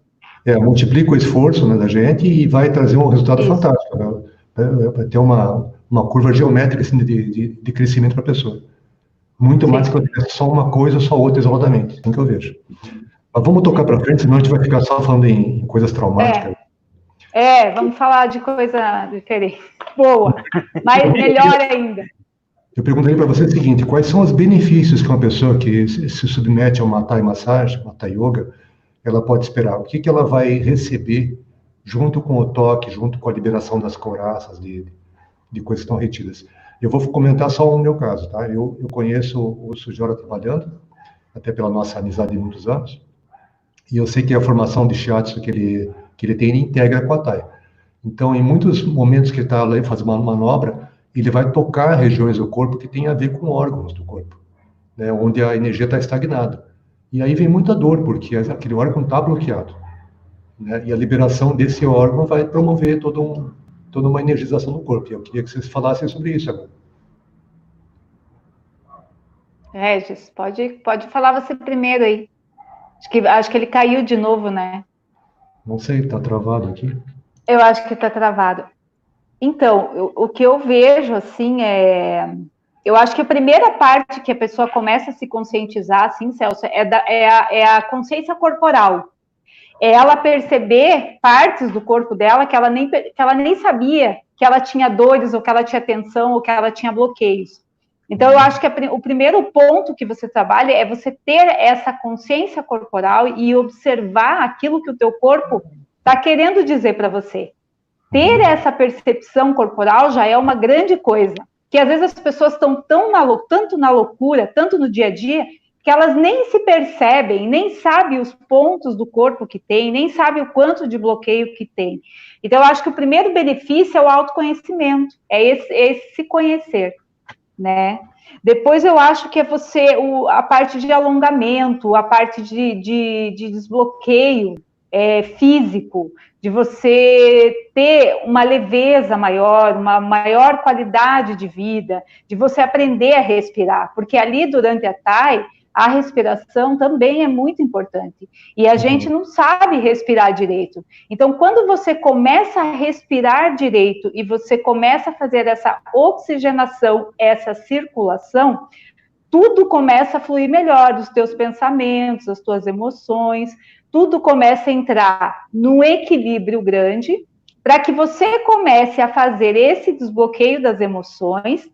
Multiplica o esforço, né, da gente e vai trazer um resultado fantástico. Né? Vai ter uma curva geométrica assim, de crescimento para a pessoa. Muito mais que só uma coisa, só outra isoladamente. Assim que eu vejo. Mas vamos tocar para frente, senão a gente vai ficar só falando em coisas traumáticas. Vamos falar de coisa diferente. Boa, mas melhor ainda. Eu perguntaria para você o seguinte, quais são os benefícios que uma pessoa que se submete a uma Thai massagem, uma Thai yoga, ela pode esperar? O que ela vai receber junto com o toque, junto com a liberação das couraças, de coisas que estão retidas? Eu vou comentar só o meu caso, tá? Eu conheço o Sujora trabalhando, até pela nossa amizade de muitos anos, e eu sei que a formação de shiatsu que ele tem, ele integra com a Thai. Então, em muitos momentos que ele está fazendo uma manobra, ele vai tocar regiões do corpo que tem a ver com órgãos do corpo, né, onde a energia está estagnada. E aí vem muita dor, porque aquele órgão está bloqueado, né, e a liberação desse órgão vai promover toda uma energização do corpo. E eu queria que vocês falassem sobre isso agora. Regis, pode falar você primeiro aí. Acho que ele caiu de novo, né? Não sei, está travado aqui. Eu acho que está travado. Então, o que eu vejo, assim, eu acho que a primeira parte que a pessoa começa a se conscientizar, assim, Celso, é a consciência corporal. É ela perceber partes do corpo dela que ela nem sabia que ela tinha dores, ou que ela tinha tensão, ou que ela tinha bloqueios. Então, eu acho que o primeiro ponto que você trabalha é você ter essa consciência corporal e observar aquilo que o teu corpo está querendo dizer para você. Ter essa percepção corporal já é uma grande coisa, que às vezes as pessoas estão tanto na loucura, tanto no dia a dia, que elas nem se percebem, nem sabem os pontos do corpo que tem, nem sabem o quanto de bloqueio que tem. Então, eu acho que o primeiro benefício é o autoconhecimento, é esse se conhecer, né? Depois eu acho que é a parte de alongamento, a parte de desbloqueio físico, de você ter uma leveza maior, uma maior qualidade de vida, de você aprender a respirar, porque ali durante a Thai, a respiração também é muito importante, e a gente não sabe respirar direito. Então, quando você começa a respirar direito, e você começa a fazer essa oxigenação, essa circulação, tudo começa a fluir melhor, os teus pensamentos, as tuas emoções, tudo começa a entrar num equilíbrio grande, para que você comece a fazer esse desbloqueio das emoções,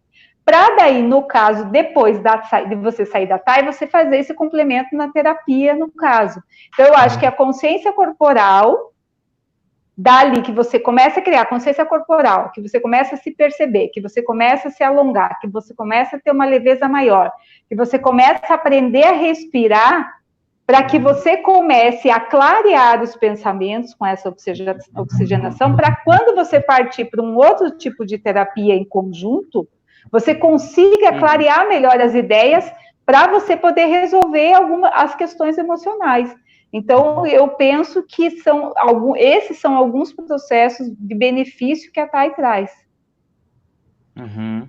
para daí, no caso, depois de você sair da Thai, você fazer esse complemento na terapia, no caso. Então, eu acho que a consciência corporal, dali que você começa a criar consciência corporal, que você começa a se perceber, que você começa a se alongar, que você começa a ter uma leveza maior, que você começa a aprender a respirar, para que você comece a clarear os pensamentos com essa oxigenação, para quando você partir para um outro tipo de terapia em conjunto, você consiga clarear melhor as ideias para você poder resolver as questões emocionais. Então, eu penso que esses são alguns processos de benefício que a Thai traz.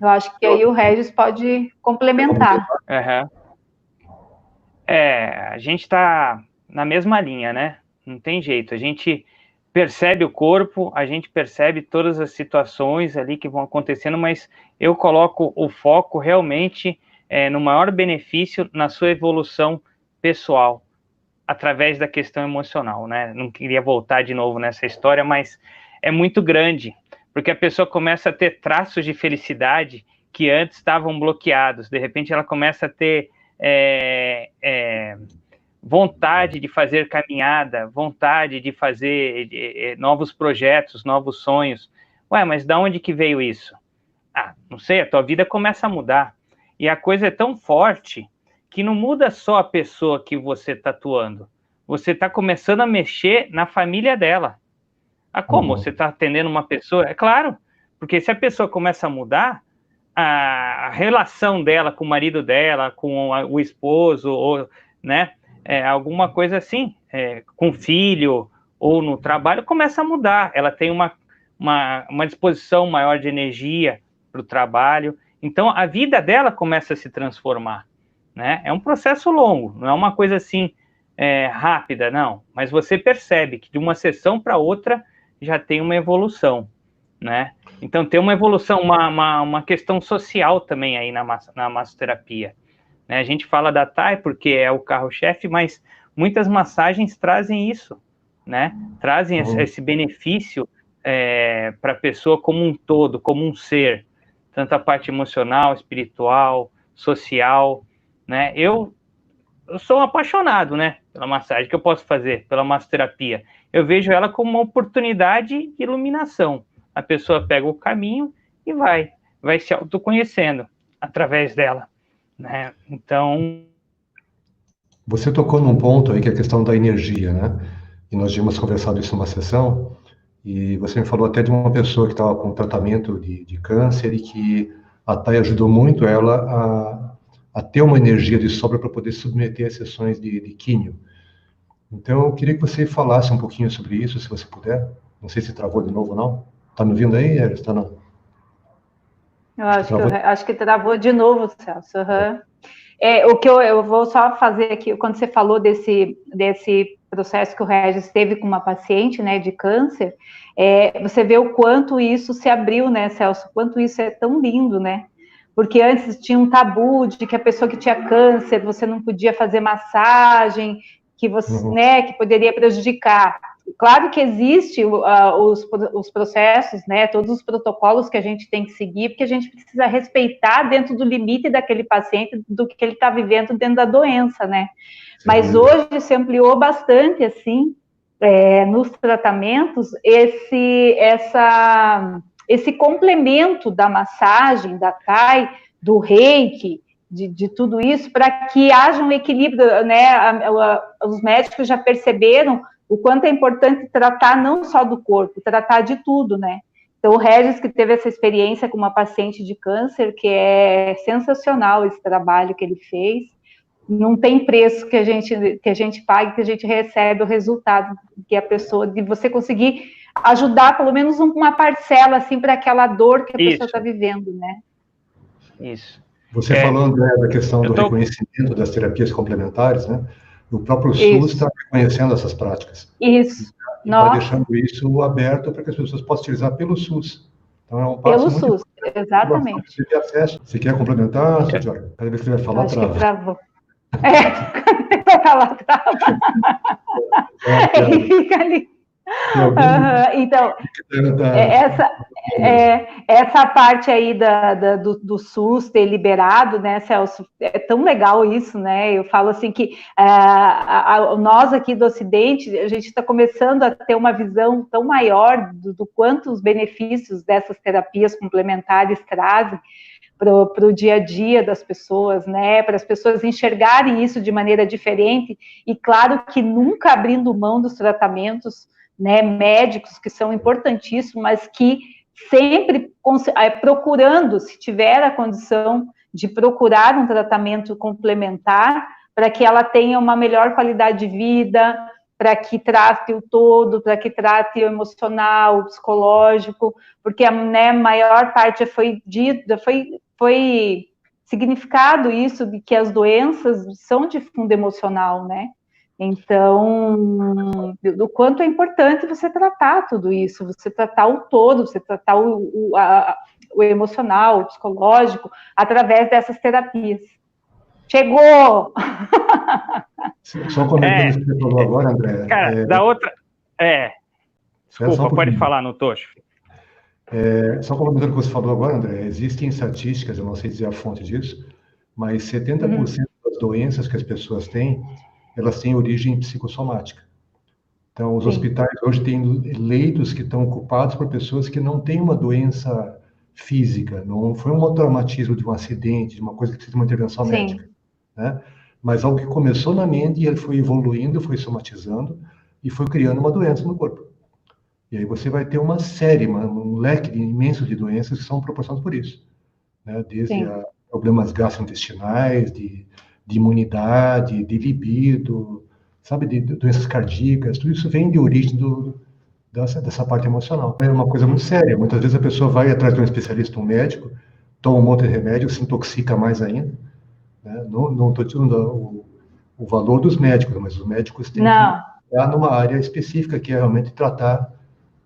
Eu acho que aí o Regis pode complementar. A gente está na mesma linha, né? Não tem jeito. A gente percebe o corpo, a gente percebe todas as situações ali que vão acontecendo, mas eu coloco o foco realmente no maior benefício na sua evolução pessoal, através da questão emocional, né? Não queria voltar de novo nessa história, mas é muito grande, porque a pessoa começa a ter traços de felicidade que antes estavam bloqueados. De repente ela começa a ter vontade de fazer caminhada, vontade de fazer novos projetos, novos sonhos. Ué, mas de onde que veio isso? Não sei, a tua vida começa a mudar. E a coisa é tão forte que não muda só a pessoa que você está atuando. Você está começando a mexer na família dela. Como? Você está atendendo uma pessoa? É claro, porque se a pessoa começa a mudar, a relação dela com o marido dela, com o esposo, ou, né, alguma coisa assim, com o filho, ou no trabalho, começa a mudar. Ela tem uma disposição maior de energia para o trabalho. Então, a vida dela começa a se transformar, né? É um processo longo, não é uma coisa assim rápida, não. Mas você percebe que de uma sessão para outra já tem uma evolução, né? Então, tem uma evolução, uma questão social também aí na massoterapia. Né? A gente fala da Thai porque é o carro-chefe, mas muitas massagens trazem isso, né? Trazem esse benefício para a pessoa como um todo, como um ser, tanto a parte emocional, espiritual, social, né? Eu sou um apaixonado, né, pela massagem que eu posso fazer, pela massoterapia. Eu vejo ela como uma oportunidade de iluminação. A pessoa pega o caminho e vai se autoconhecendo através dela, né? Então... Você tocou num ponto aí que é a questão da energia, né? E nós tínhamos conversado isso numa sessão, e você me falou até de uma pessoa que estava com tratamento de câncer e que a Thay ajudou muito ela a ter uma energia de sobra para poder submeter a sessões de químio. Então, eu queria que você falasse um pouquinho sobre isso, se você puder. Não sei se travou de novo ou não. Está me ouvindo aí, Eris? Está não? Eu acho que travou de novo, Celso. Uhum. O que eu vou só fazer aqui, quando você falou desse processo que o Regis teve com uma paciente, né, de câncer, você vê o quanto isso se abriu, né, Celso? Quanto isso é tão lindo, né? Porque antes tinha um tabu de que a pessoa que tinha câncer, você não podia fazer massagem, que você, né, que poderia prejudicar. Claro que existe os processos, né, todos os protocolos que a gente tem que seguir, porque a gente precisa respeitar dentro do limite daquele paciente, do que ele está vivendo dentro da doença, né? Sim. Mas hoje se ampliou bastante, assim, nos tratamentos, esse complemento da massagem, da Thay, do reiki, de tudo isso, para que haja um equilíbrio, né? Os médicos já perceberam o quanto é importante tratar não só do corpo, tratar de tudo, né? Então, o Regis, que teve essa experiência com uma paciente de câncer, que é sensacional esse trabalho que ele fez, não tem preço que a gente pague, que a gente recebe o resultado que a pessoa, de você conseguir ajudar pelo menos uma parcela, assim, para aquela dor que a pessoa está vivendo, né? Isso. Você falou, André, da questão do reconhecimento das terapias complementares, né? O próprio SUS está reconhecendo essas práticas. Isso. E está deixando isso aberto para que as pessoas possam utilizar pelo SUS. Então, é um passo muito SUS, exatamente. Você tem acesso. Você quer complementar, Jorge? Cada vez que você vai falar, acho trava. Que travou. Vai falar, trava. Ele fica ali. Então, essa parte aí do SUS ter liberado, né, Celso, é tão legal isso, né? Eu falo assim que nós aqui do Ocidente, a gente está começando a ter uma visão tão maior do quanto os benefícios dessas terapias complementares trazem para o dia a dia das pessoas, né, para as pessoas enxergarem isso de maneira diferente, e claro que nunca abrindo mão dos tratamentos, né, médicos, que são importantíssimos, mas que sempre procurando, se tiver a condição de procurar um tratamento complementar, para que ela tenha uma melhor qualidade de vida, para que trate o todo, para que trate o emocional, o psicológico, porque a maior parte foi significado isso, de que as doenças são de fundo emocional, né? Então, do quanto é importante você tratar tudo isso, você tratar o todo, você tratar o emocional, o psicológico, através dessas terapias. Chegou! Só comentando o que você falou agora, André. Cara, da outra... Desculpa, pode falar, no Tocho. Só comentando o que você falou agora, André, existem estatísticas, eu não sei dizer a fonte disso, mas 70% das doenças que as pessoas têm, elas têm origem psicossomática. Então, os hospitais hoje têm leitos que estão ocupados por pessoas que não têm uma doença física, não foi um traumatismo de um acidente, de uma coisa que precisa de uma intervenção médica, né? Mas algo que começou na mente e ele foi evoluindo, foi somatizando e foi criando uma doença no corpo. E aí você vai ter uma série, um leque imenso de doenças que são proporcionadas por isso, né? Desde problemas gastrointestinais, de imunidade, de libido, sabe, de doenças cardíacas, tudo isso vem de origem dessa parte emocional. É uma coisa muito séria. Muitas vezes a pessoa vai atrás de um especialista, um médico, toma um monte de remédio, se intoxica mais ainda, né? Não estou tirando o valor dos médicos, mas os médicos têm que estar numa área específica, que é realmente tratar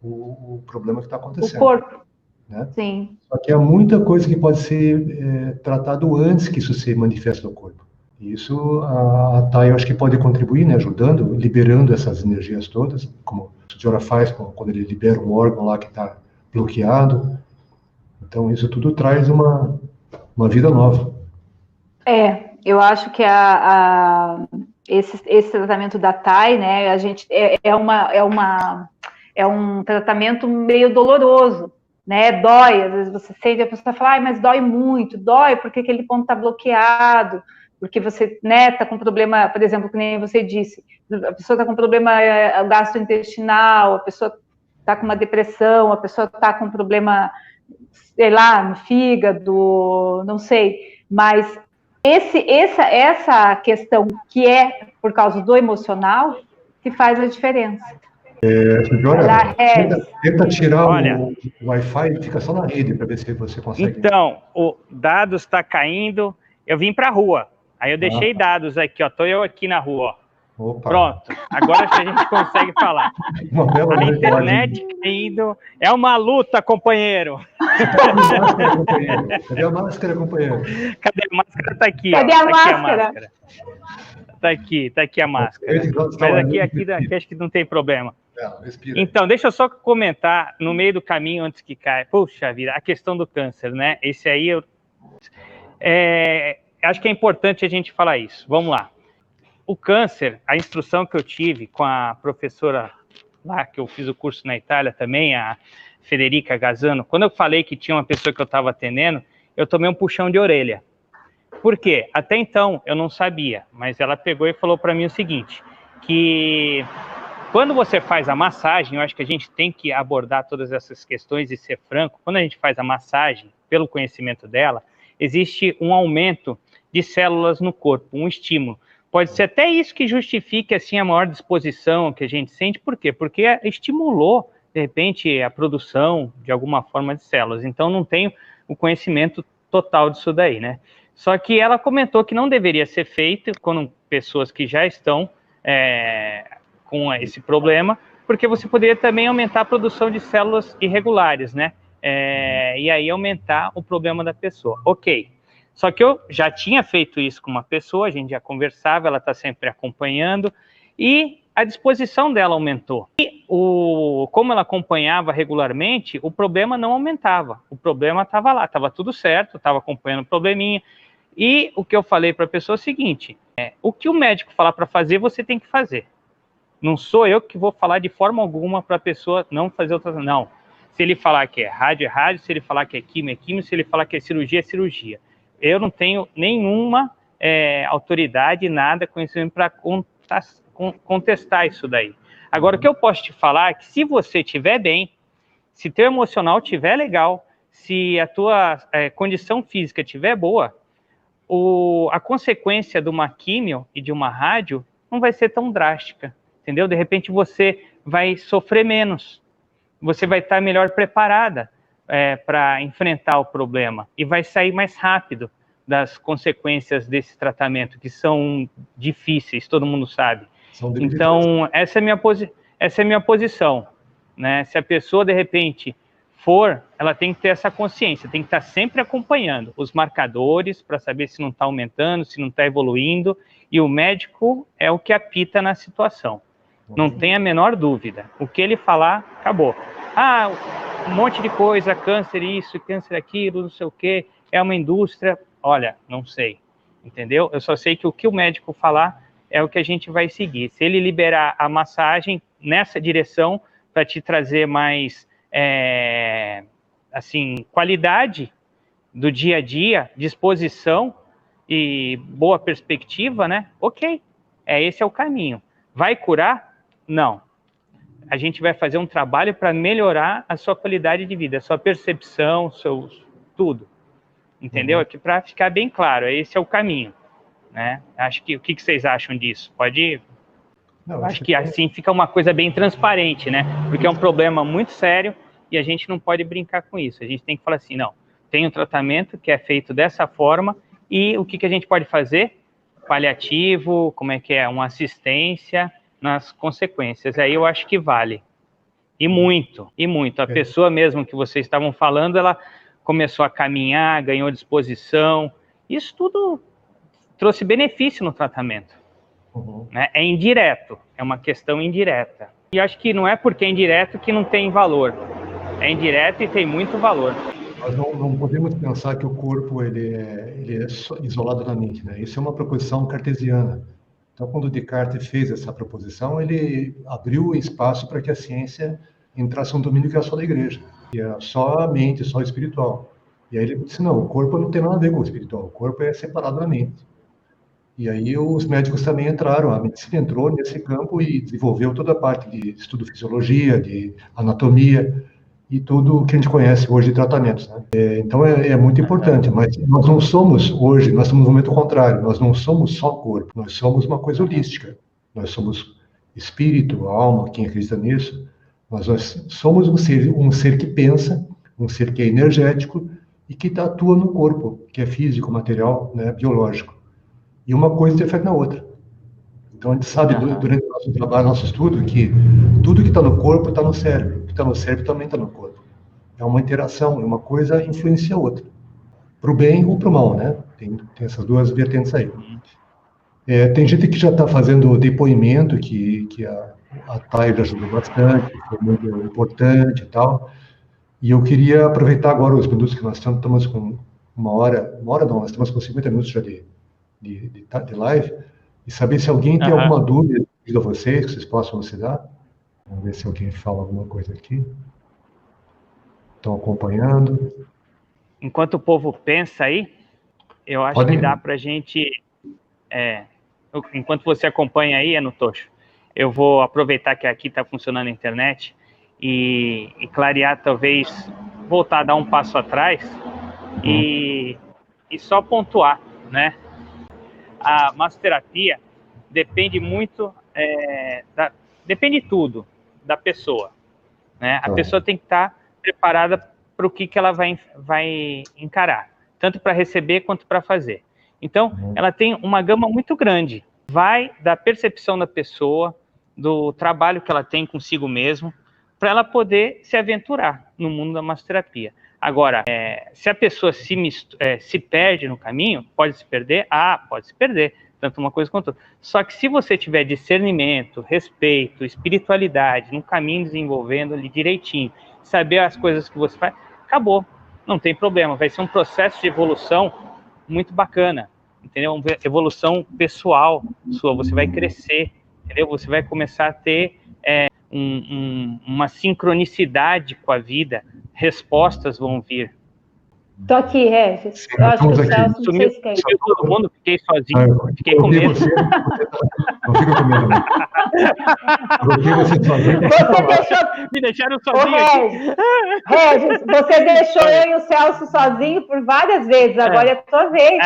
o problema que está acontecendo. O corpo. Né? Sim. Só que há muita coisa que pode ser tratado antes que isso se manifeste no corpo. E isso a TAI eu acho que pode contribuir, né, ajudando, liberando essas energias todas, como a senhora faz quando ele libera um órgão lá que está bloqueado. Então isso tudo traz uma vida nova. Eu acho que esse tratamento da TAI, né, a gente é um tratamento meio doloroso, né? Dói, às vezes você sente, a pessoa fala, mas dói muito, dói porque aquele ponto está bloqueado, porque você, né, está com problema, por exemplo, que nem você disse, a pessoa está com problema gastrointestinal, a pessoa está com uma depressão, a pessoa está com problema, sei lá, no fígado, não sei, mas essa questão que é por causa do emocional que faz a diferença. Senhora, tenta tirar o Wi-Fi e fica só na rede para ver se você consegue. Então, o dados está caindo, eu vim para a rua, aí eu deixei dados aqui, ó, tô eu aqui na rua, ó. Opa. Pronto, agora a gente consegue falar. A internet caindo, é uma luta, companheiro. Cadê a máscara, companheiro? Cadê a máscara? Tá aqui, cadê ó. A máscara? Tá aqui a máscara. Mas aqui acho que não tem problema. Então, deixa eu só comentar no meio do caminho antes que caia. Puxa vida, a questão do câncer, né? Esse aí acho que é importante a gente falar isso. Vamos lá. O câncer, a instrução que eu tive com a professora lá, que eu fiz o curso na Itália também, a Federica Gazzano, quando eu falei que tinha uma pessoa que eu estava atendendo, eu tomei um puxão de orelha. Por quê? Até então eu não sabia, mas ela pegou e falou para mim o seguinte, que quando você faz a massagem, eu acho que a gente tem que abordar todas essas questões e ser franco, quando a gente faz a massagem, pelo conhecimento dela, existe um aumento de células no corpo, um estímulo. Pode ser até isso que justifique assim, a maior disposição que a gente sente. Por quê? Porque estimulou, de repente, a produção de alguma forma de células. Então, não tenho o conhecimento total disso daí, né? Só que ela comentou que não deveria ser feito com pessoas que já estão com esse problema, porque você poderia também aumentar a produção de células irregulares, né? E aí aumentar o problema da pessoa. Ok. Só que eu já tinha feito isso com uma pessoa, a gente já conversava, ela está sempre acompanhando, e a disposição dela aumentou. E como ela acompanhava regularmente, o problema não aumentava, o problema estava lá, estava tudo certo, estava acompanhando o probleminha. E o que eu falei para a pessoa é o seguinte, o que o médico falar para fazer, você tem que fazer. Não sou eu que vou falar de forma alguma para a pessoa não fazer outra coisa, não. Se ele falar que é rádio, se ele falar que é químio, se ele falar que é cirurgia, é cirurgia. Eu não tenho nenhuma autoridade, nada, conhecimento para contestar isso daí. Agora, o que eu posso te falar é que se você estiver bem, se teu emocional estiver legal, se a tua condição física estiver boa, a consequência de uma químio e de uma rádio não vai ser tão drástica, entendeu? De repente você vai sofrer menos, você vai estar melhor preparada para enfrentar o problema e vai sair mais rápido das consequências desse tratamento, que são difíceis, todo mundo sabe. Então, essa é a minha posição, né? Se a pessoa, de repente, ela tem que ter essa consciência, tem que estar sempre acompanhando os marcadores para saber se não está aumentando, se não está evoluindo, e o médico é o que apita na situação. Não tem a menor dúvida. O que ele falar, acabou. Um monte de coisa, câncer isso, câncer aquilo, não sei o quê, é uma indústria. Olha, não sei, entendeu? Eu só sei que o que o médico falar é o que a gente vai seguir. Se ele liberar a massagem nessa direção para te trazer mais, assim, qualidade do dia a dia, disposição e boa perspectiva, né? Ok, esse é o caminho. Vai curar? Não. A gente vai fazer um trabalho para melhorar a sua qualidade de vida, a sua percepção, tudo. Entendeu? Aqui para ficar bem claro, esse é o caminho, né? Acho que o que vocês acham disso? Pode? Não, acho que assim fica uma coisa bem transparente, né? Porque é um problema muito sério e a gente não pode brincar com isso. A gente tem que falar assim, não, tem um tratamento que é feito dessa forma e o que a gente pode fazer? Paliativo, como é que é? Uma assistência nas consequências. Aí eu acho que vale. E muito, e muito. A pessoa mesmo que vocês estavam falando, ela começou a caminhar, ganhou disposição. Isso tudo trouxe benefício no tratamento. Né? É indireto, é uma questão indireta. E acho que não é porque é indireto que não tem valor. É indireto e tem muito valor. Nós não podemos pensar que o corpo ele é isolado da mente, né? Isso é uma proposição cartesiana. Então, quando Descartes fez essa proposição, ele abriu espaço para que a ciência entrasse num domínio que é só da igreja, que é só a mente, só o espiritual. E aí ele disse, não, o corpo não tem nada a ver com o espiritual, o corpo é separado da mente. E aí os médicos também entraram, a medicina entrou nesse campo e desenvolveu toda a parte de estudo de fisiologia, de anatomia e tudo o que a gente conhece hoje de tratamentos, né? Então é muito importante, mas nós não somos hoje, nós estamos no momento contrário, nós não somos só corpo, nós somos uma coisa holística, nós somos espírito, alma, quem acredita nisso, mas nós somos um ser que pensa, um ser que é energético e que atua no corpo, que é físico, material, né, biológico. E uma coisa interfere na outra. Então, a gente sabe, durante o nosso trabalho, nosso estudo, que tudo que está no corpo está no cérebro. O que está no cérebro também está no corpo. É uma interação, uma coisa influencia a outra. Para o bem ou para o mal, né? Tem essas duas vertentes aí. Tem gente que já está fazendo depoimento, que a Thay ajudou bastante, foi muito importante e tal. E eu queria aproveitar agora os minutos que nós estamos com uma hora não, nós estamos com 50 minutos já de live, e saber se alguém tem alguma dúvida a vocês, que vocês possam elucidar. Vamos ver se alguém fala alguma coisa aqui. Estão acompanhando. Enquanto o povo pensa aí, eu acho que dá para a gente... enquanto você acompanha aí, Tocho, eu vou aproveitar que aqui está funcionando a internet e clarear, talvez, voltar a dar um passo atrás e só pontuar, né? A massoterapia depende muito, depende tudo da pessoa, né? A pessoa tem que estar preparada para o que ela vai encarar, tanto para receber quanto para fazer. Então, ela tem uma gama muito grande, vai da percepção da pessoa, do trabalho que ela tem consigo mesmo, para ela poder se aventurar no mundo da massoterapia. Agora, se a pessoa se perde no caminho, pode se perder? Pode se perder, tanto uma coisa quanto outra. Só que se você tiver discernimento, respeito, espiritualidade, no caminho desenvolvendo ali direitinho, saber as coisas que você faz, acabou, não tem problema, vai ser um processo de evolução muito bacana, entendeu? Uma evolução pessoal sua, você vai crescer, entendeu? Você vai começar a ter uma sincronicidade com a vida, respostas vão vir. Tô aqui, Regis. Eu acho que o Celso não sei se quer. Sumiu todo mundo, fiquei sozinho, fiquei com medo. Não fica com medo, não. Coloquei você sozinho. Me deixaram sozinho. Regis, você deixou eu e o Celso sozinho por várias vezes, agora é a tua vez.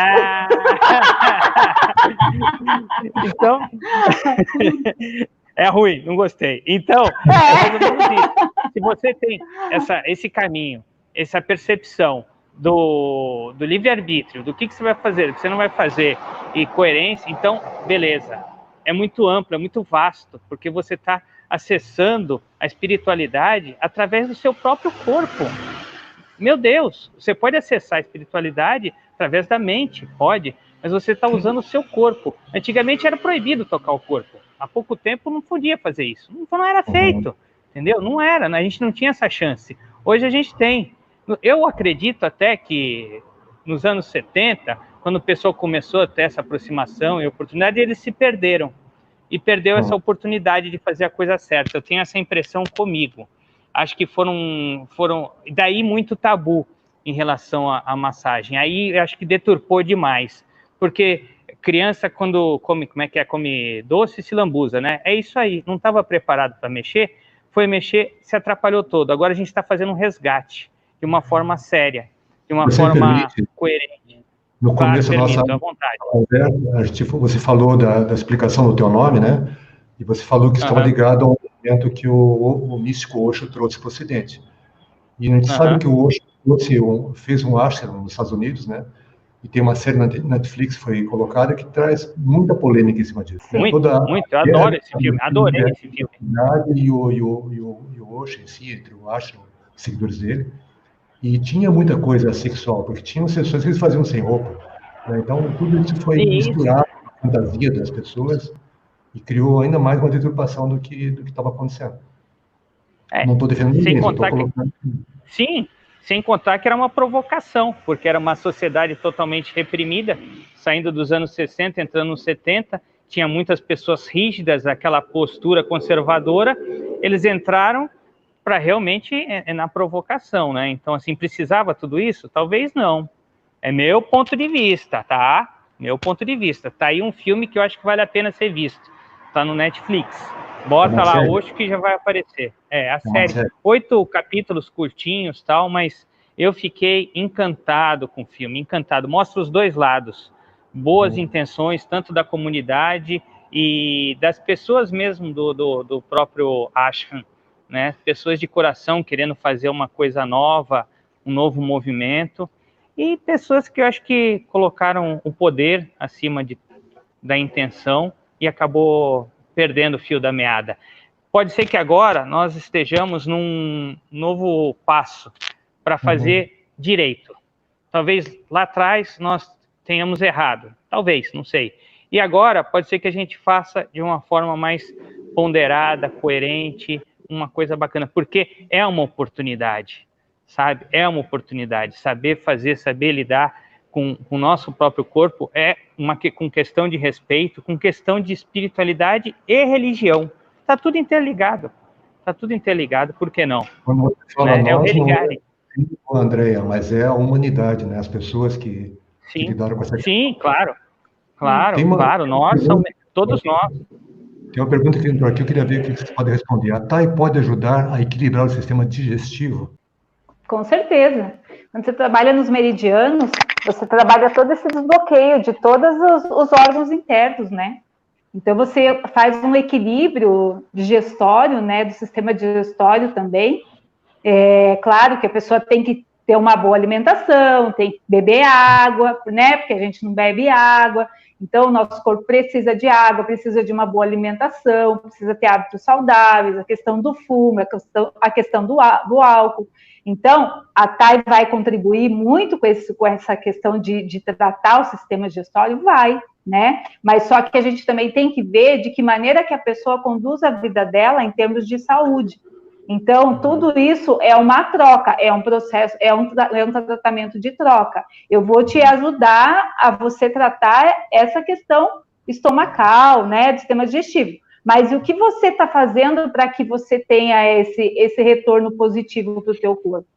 Então... É ruim, não gostei. Então, se você tem esse caminho, essa percepção do livre-arbítrio, do que você vai fazer, do que você não vai fazer, e coerência, então, beleza. É muito amplo, é muito vasto, porque você está acessando a espiritualidade através do seu próprio corpo. Meu Deus, você pode acessar a espiritualidade através da mente, pode, mas você está usando o seu corpo. Antigamente era proibido tocar o corpo. Há pouco tempo não podia fazer isso. Não era feito, entendeu? Não era, a gente não tinha essa chance. Hoje a gente tem. Eu acredito até que nos anos 70, quando o pessoal começou a ter essa aproximação e oportunidade, eles se perderam. E perdeu essa oportunidade de fazer a coisa certa. Eu tenho essa impressão comigo. Acho que foram daí muito tabu em relação à massagem. Aí eu acho que deturpou demais. Porque criança, quando come doce, se lambuza, né? É isso aí, não estava preparado para mexer, foi mexer, se atrapalhou todo. Agora a gente está fazendo um resgate, de uma forma séria, de uma forma coerente. No começo da nossa conversa, você falou da explicação do teu nome, né? E você falou que estava ligado ao movimento que o místico Osho trouxe para o Ocidente. E a gente sabe que o Osho fez um ashram nos Estados Unidos, né? E tem uma série na Netflix que foi colocada que traz muita polêmica em cima disso. Muito, eu adoro esse filme, adorei esse filme. E o Osho em si, entre o ashram, os seguidores dele, e tinha muita coisa sexual, porque tinham sessões que eles faziam sem roupa. né? Então, tudo isso foi misturado com a fantasia das pessoas e criou ainda mais uma deturpação do que estava acontecendo. Não estou defendendo ninguém, só estou colocando... Sim, sem contar que era uma provocação, porque era uma sociedade totalmente reprimida, saindo dos anos 60, entrando nos 70, tinha muitas pessoas rígidas, aquela postura conservadora, eles entraram para realmente na provocação, né? Então, assim, precisava tudo isso? Talvez não. É meu ponto de vista, tá? Meu ponto de vista. Tá aí um filme que eu acho que vale a pena ser visto. Tá no Netflix. Bota lá hoje que já vai aparecer. A série. 8 capítulos curtinhos, tal, mas eu fiquei encantado com o filme, encantado. Mostra os dois lados. Boas intenções, tanto da comunidade e das pessoas mesmo do próprio ashram, né? Pessoas de coração querendo fazer uma coisa nova, um novo movimento, e pessoas que eu acho que colocaram o poder acima da intenção e acabou perdendo o fio da meada. Pode ser que agora nós estejamos num novo passo para fazer direito. Talvez lá atrás nós tenhamos errado, talvez, não sei. E agora pode ser que a gente faça de uma forma mais ponderada, coerente, uma coisa bacana, porque é uma oportunidade, sabe? É uma oportunidade. Saber fazer, saber lidar com o nosso próprio corpo com questão de respeito, com questão de espiritualidade e religião. Está tudo interligado. Está tudo interligado, por que não? Quando você fala né? nós, é o religar. Não é, Andréia, mas é a humanidade, né? As pessoas que lidaram com essa questão. Sim, claro. Claro, nós somos, todos nós. Tem uma pergunta que entrou aqui, eu queria ver o que você pode responder. A TAI pode ajudar a equilibrar o sistema digestivo? Com certeza. Quando você trabalha nos meridianos, você trabalha todo esse desbloqueio de todos os órgãos internos, né? Então, você faz um equilíbrio digestório, né, do sistema digestório também. É claro que a pessoa tem que ter uma boa alimentação, tem que beber água, né, porque a gente não bebe água. Então, o nosso corpo precisa de água, precisa de uma boa alimentação, precisa ter hábitos saudáveis, a questão do fumo, a questão do álcool. Então, a TAI vai contribuir muito com essa questão de tratar o sistema digestório, né? Mas só que a gente também tem que ver de que maneira que a pessoa conduz a vida dela em termos de saúde. Então, tudo isso é uma troca, é um processo, é um tratamento de troca. Eu vou te ajudar a você tratar essa questão estomacal, né, do sistema digestivo. Mas o que você está fazendo para que você tenha esse retorno positivo para o teu corpo?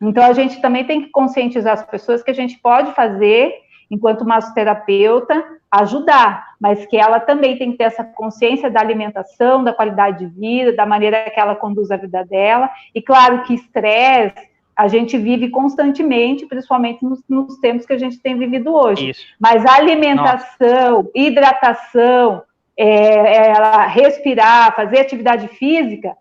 Então, a gente também tem que conscientizar as pessoas que a gente pode fazer, enquanto massoterapeuta, ajudar, mas que ela também tem que ter essa consciência da alimentação, da qualidade de vida, da maneira que ela conduz a vida dela. E claro que estresse a gente vive constantemente, principalmente nos tempos que a gente tem vivido hoje. Isso. Mas a alimentação, hidratação, respirar, fazer atividade física,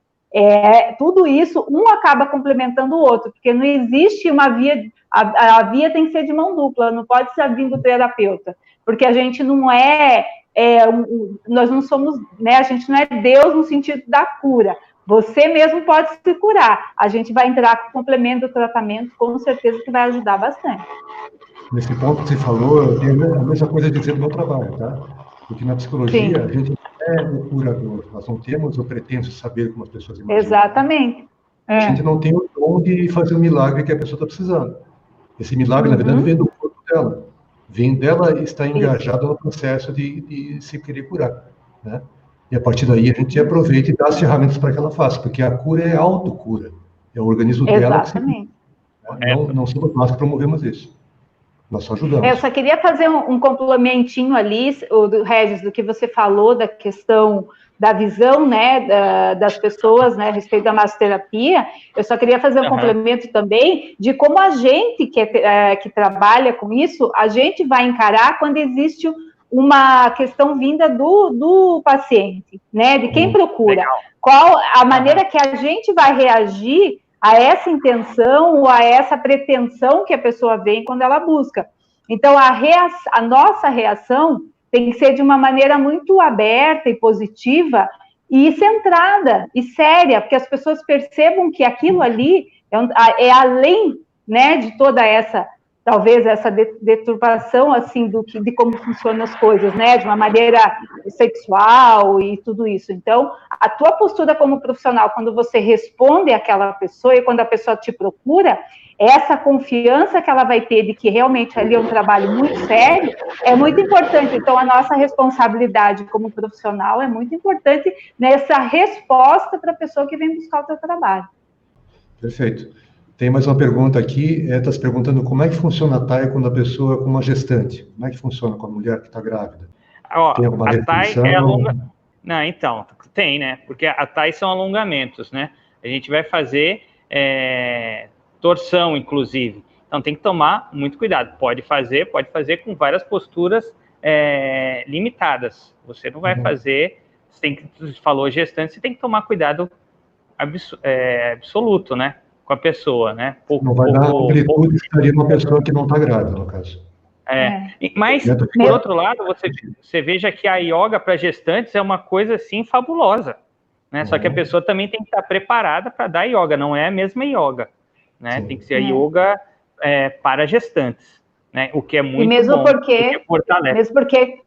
tudo isso, um acaba complementando o outro, porque não existe uma via, a via tem que ser de mão dupla, não pode ser a vinda do terapeuta, porque a gente não nós não somos, né, a gente não é Deus no sentido da cura, você mesmo pode se curar, a gente vai entrar com o complemento do tratamento, com certeza que vai ajudar bastante. Nesse ponto que você falou, eu tenho a mesma coisa a dizer do meu trabalho, tá? Porque na psicologia, Sim. A gente não é o curador, nós não temos o pretenso saber como as pessoas imaginam. Exatamente. A gente não tem o dom de fazer o milagre que a pessoa está precisando. Esse milagre, na verdade, vem do corpo dela. Vem dela estar engajada no processo de se querer curar, né? E a partir daí a gente aproveita e dá as ferramentas para que ela faça, porque a cura é autocura. É o organismo dela que se cura. Não somos nós que promovemos isso. Nós só ajudamos. Eu só queria fazer um complementinho ali, Regis, do que você falou da questão da visão, né, das pessoas, né, a respeito da massoterapia. Eu só queria fazer um complemento também de como a gente que trabalha com isso, a gente vai encarar quando existe uma questão vinda do paciente, né, de quem procura. Legal. Qual a maneira que a gente vai reagir a essa intenção ou a essa pretensão que a pessoa vem quando ela busca. Então, a nossa reação tem que ser de uma maneira muito aberta e positiva e centrada e séria, porque as pessoas percebam que aquilo ali é além, né, de toda essa talvez essa deturpação, assim, de como funcionam as coisas, né, de uma maneira sexual e tudo isso. Então, a tua postura como profissional, quando você responde àquela pessoa e quando a pessoa te procura, essa confiança que ela vai ter de que realmente ali é um trabalho muito sério, é muito importante. Então, a nossa responsabilidade como profissional é muito importante nessa resposta para a pessoa que vem buscar o teu trabalho. Perfeito. Tem mais uma pergunta aqui, está se perguntando como é que funciona a TAI quando a pessoa é com uma gestante? Como é que funciona com a mulher que está grávida? Tem alguma restrição? A TAI é longa... Não, então, tem, né? Porque a TAI são alongamentos, né? A gente vai fazer torção, inclusive. Então, tem que tomar muito cuidado. Pode fazer com várias posturas limitadas. Você não vai fazer... Você falou gestante, você tem que tomar cuidado absoluto, né? Com a pessoa, né? Não vai dar amplitude que estaria uma pessoa que não está grávida, no caso. Mas, por outro lado, você veja que a yoga para gestantes é uma coisa, assim, fabulosa, né? Só que a pessoa também tem que estar preparada para dar yoga, não é a mesma yoga, né? Sim. Tem que ser a yoga para gestantes, né? O que é muito bom, porque fortalece. Mesmo porque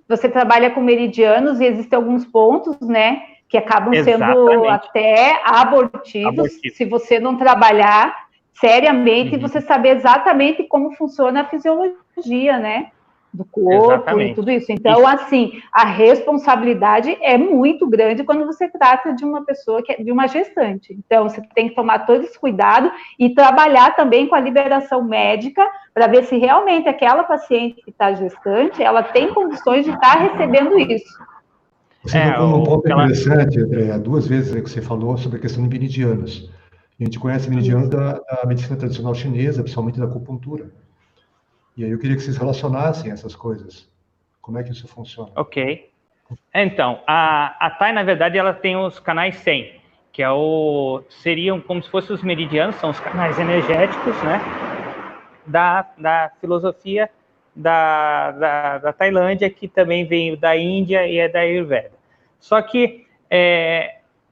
você trabalha com meridianos e existem alguns pontos, né, que acabam sendo até abortivos, se você não trabalhar seriamente, você saber exatamente como funciona a fisiologia, né, do corpo e tudo isso. Então, assim, a responsabilidade é muito grande quando você trata de uma pessoa de uma gestante. Então, você tem que tomar todo esse cuidado e trabalhar também com a liberação médica para ver se realmente aquela paciente que está gestante, ela tem condições de estar recebendo isso. Você tocou num ponto interessante, André, 2 vezes que você falou sobre a questão de meridianos. A gente conhece meridianos da medicina tradicional chinesa, principalmente da acupuntura. E aí eu queria que vocês relacionassem essas coisas. Como é que isso funciona? Ok. Então, a TAI, na verdade, ela tem os canais 100, que seriam como se fossem os meridianos, são os canais energéticos, né, da filosofia da Tailândia, que também veio da Índia e é da Ayurveda. Só que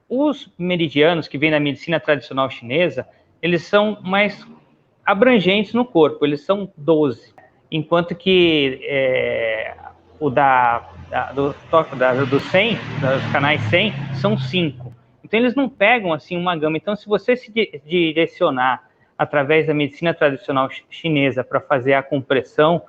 os meridianos que vêm da medicina tradicional chinesa, eles são mais abrangentes no corpo, eles são 12, enquanto que do 100, dos canais 100, são 5. Então, eles não pegam assim uma gama. Então, se você se direcionar através da medicina tradicional chinesa para fazer a compressão,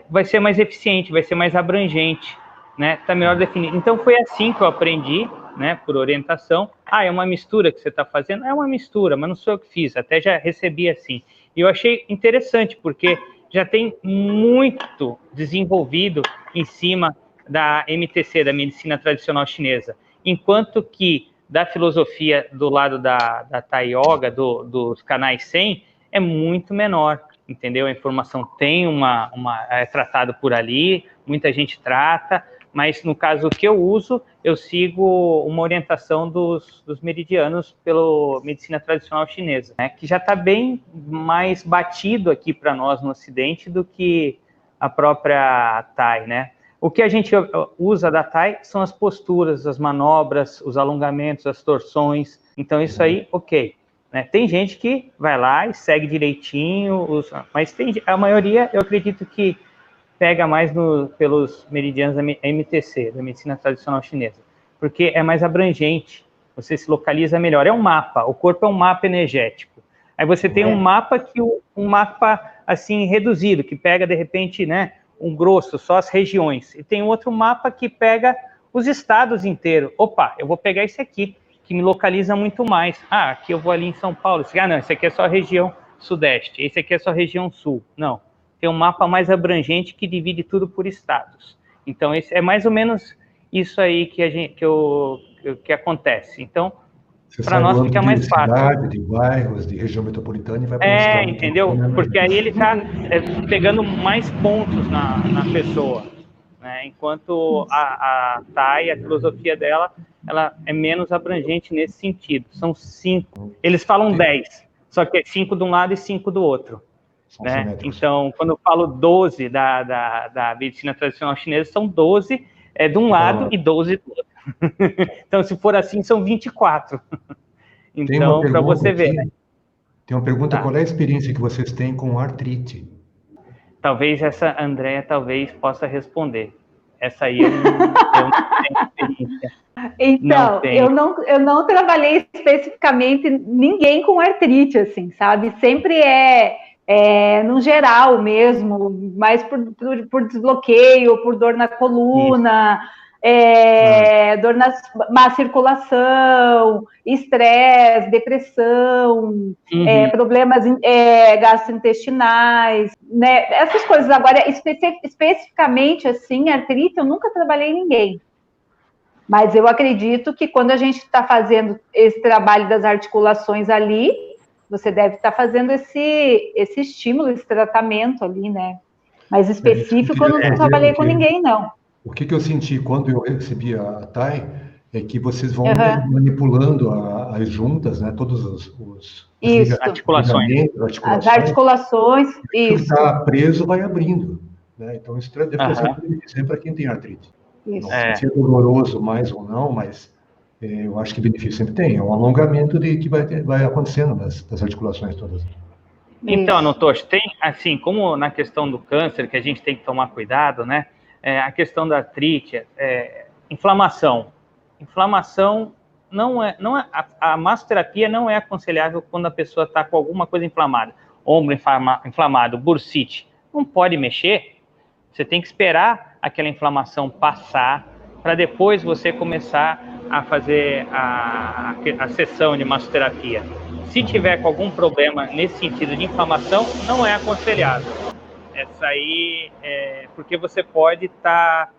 vai ser mais eficiente, vai ser mais abrangente, né? Está melhor definido. Então, foi assim que eu aprendi, né, por orientação. É uma mistura que você está fazendo? É uma mistura, mas não sou eu que fiz, até já recebi assim. E eu achei interessante, porque já tem muito desenvolvido em cima da MTC, da medicina tradicional chinesa, enquanto que da filosofia do lado da Thai Yoga, dos canais 100, é muito menor, entendeu? A informação tem é tratado por ali, muita gente trata, mas no caso que eu uso, eu sigo uma orientação dos meridianos pela medicina tradicional chinesa, né, que já está bem mais batido aqui para nós no Ocidente do que a própria Thai, né? O que a gente usa da Thai são as posturas, as manobras, os alongamentos, as torções. Então, isso aí, ok. Né? Tem gente que vai lá e segue direitinho, mas a maioria, eu acredito que pega mais pelos meridianos da MTC, da medicina tradicional chinesa, porque é mais abrangente, você se localiza melhor. É um mapa, o corpo é um mapa energético. Aí você tem um mapa assim reduzido, que pega de repente, né, um grosso, só as regiões. E tem outro mapa que pega os estados inteiros. Opa, eu vou pegar esse aqui, que me localiza muito mais. Aqui eu vou ali em São Paulo. Não, esse aqui é só a região sudeste, esse aqui é só a região sul. Não, tem um mapa mais abrangente que divide tudo por estados. Então, esse é mais ou menos isso aí que acontece. Então, para nós fica mais fácil. De cidade, de bairros, de região metropolitana e vai para entendeu? Porque aí ele está pegando mais pontos na pessoa, né? Enquanto a Thai, a filosofia dela, ela é menos abrangente nesse sentido. São 5. Eles falam 10, só que é 5 de um lado e 5 do outro. Né? Então, quando eu falo 12 da medicina tradicional chinesa, são 12 de um lado e 12 do outro. Então, se for assim, são 24. Então, para você ver. Né? Tem uma pergunta, qual é a experiência que vocês têm com artrite? Talvez essa Andréia talvez possa responder. Essa aí eu não tenho experiência. Então, eu não trabalhei especificamente ninguém com artrite, assim, sabe? Sempre no geral mesmo, mais por desbloqueio, por dor na coluna, dor na má circulação, estresse, depressão, problemas gastrointestinais, né? Essas coisas. Agora, especificamente, assim, artrite, eu nunca trabalhei em ninguém. Mas eu acredito que quando a gente está fazendo esse trabalho das articulações ali, você deve estar fazendo esse estímulo, esse tratamento ali, né? Mas específico eu não trabalhei com ninguém, não. O que eu senti quando eu recebi a TAI é que vocês vão manipulando as juntas, né? Todos os articulações. As articulações, isso. O que está preso vai abrindo, né? Então isso deve ser sempre para quem tem artrite. Isso. Não sei se é doloroso mais ou não, mas eu acho que benefício sempre tem. É um alongamento que vai acontecendo das articulações todas. Então, Notoshi, tem, assim, como na questão do câncer, que a gente tem que tomar cuidado, né? A questão da artrite, inflamação. Inflamação a massoterapia não é aconselhável quando a pessoa está com alguma coisa inflamada. Ombro inflamado, bursite. Não pode mexer. Você tem que esperar aquela inflamação passar para depois você começar a fazer a sessão de massoterapia. Se tiver com algum problema nesse sentido de inflamação, não é aconselhável. Essa aí porque você pode estar,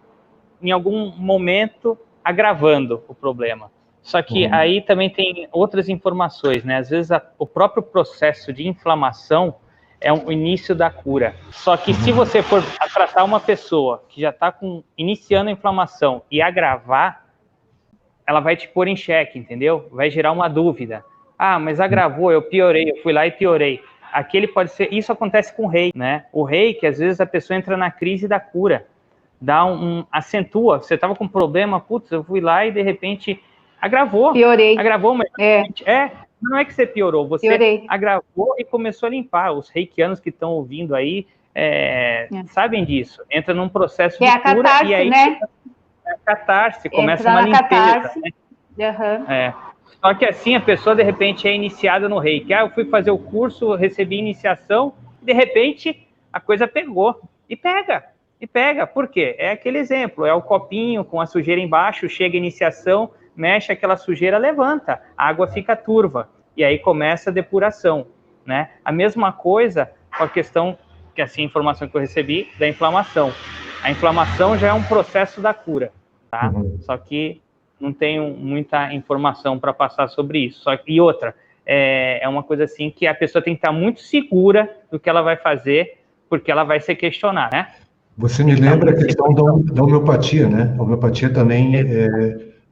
em algum momento, agravando o problema. Só que aí também tem outras informações, né? Às vezes o próprio processo de inflamação é o início da cura. Só que se você for tratar uma pessoa que já está iniciando a inflamação e agravar, ela vai te pôr em xeque, entendeu? Vai gerar uma dúvida. Ah, mas agravou, eu piorei, eu fui lá e piorei. Aquele pode ser, isso acontece com o reiki, né? O reiki, às vezes a pessoa entra na crise da cura, acentua. Você estava com problema, putz, eu fui lá e de repente agravou. Piorei. Agravou, mas não é que você piorou, você agravou e começou a limpar. Os reikianos que estão ouvindo aí sabem disso. Entra num processo de cura catarse, e aí né? A catarse, começa uma limpeza. Né? Só que assim a pessoa de repente é iniciada no reiki. Eu fui fazer o curso, recebi iniciação, de repente a coisa pegou. E pega. Por quê? É aquele exemplo, é o copinho com a sujeira embaixo, chega a iniciação, mexe aquela sujeira, levanta, a água fica turva, e aí começa a depuração, né? A mesma coisa com a questão, que assim, a informação que eu recebi, da inflamação. A inflamação já é um processo da cura, tá? Só que não tenho muita informação para passar sobre isso. E outra, é uma coisa assim que a pessoa tem que estar muito segura do que ela vai fazer, porque ela vai se questionar, né? Você me lembra a questão da homeopatia, né? A homeopatia também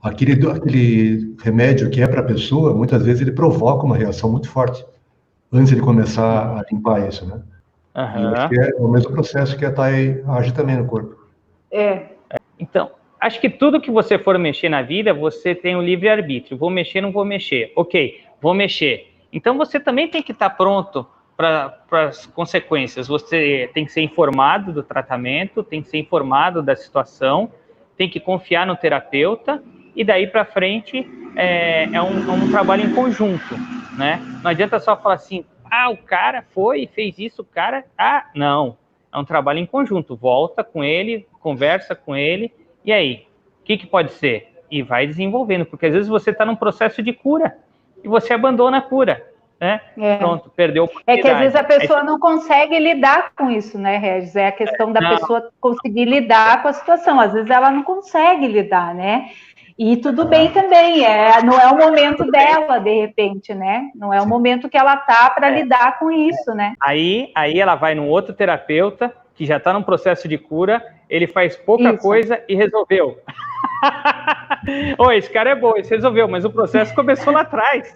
aquele remédio que é para a pessoa, muitas vezes ele provoca uma reação muito forte antes de começar a limpar isso, né? Eu acho que é o mesmo processo que a TAI age também no corpo. Então, acho que tudo que você for mexer na vida, você tem o livre-arbítrio. Vou mexer, não vou mexer. Ok, vou mexer. Então, você também tem que estar pronto para as consequências. Você tem que ser informado do tratamento, tem que ser informado da situação, tem que confiar no terapeuta, e daí para frente é um trabalho em conjunto, né? Não adianta só falar assim, o cara foi e fez isso, não. É um trabalho em conjunto. Volta com ele, conversa com ele, e aí? O que pode ser? E vai desenvolvendo, porque às vezes você está num processo de cura e você abandona a cura, né? Pronto, perdeu a oportunidade. É que às vezes a pessoa não consegue lidar com isso, né, Regis? É a questão da pessoa conseguir lidar com a situação. Às vezes ela não consegue lidar, né? E tudo bem também, não é o momento dela, de repente, né? Não é o momento que ela tá para lidar com isso, né? Aí ela vai num outro terapeuta, que já está num processo de cura, ele faz pouca coisa e resolveu. Esse cara é bom, esse resolveu, mas o processo começou lá atrás.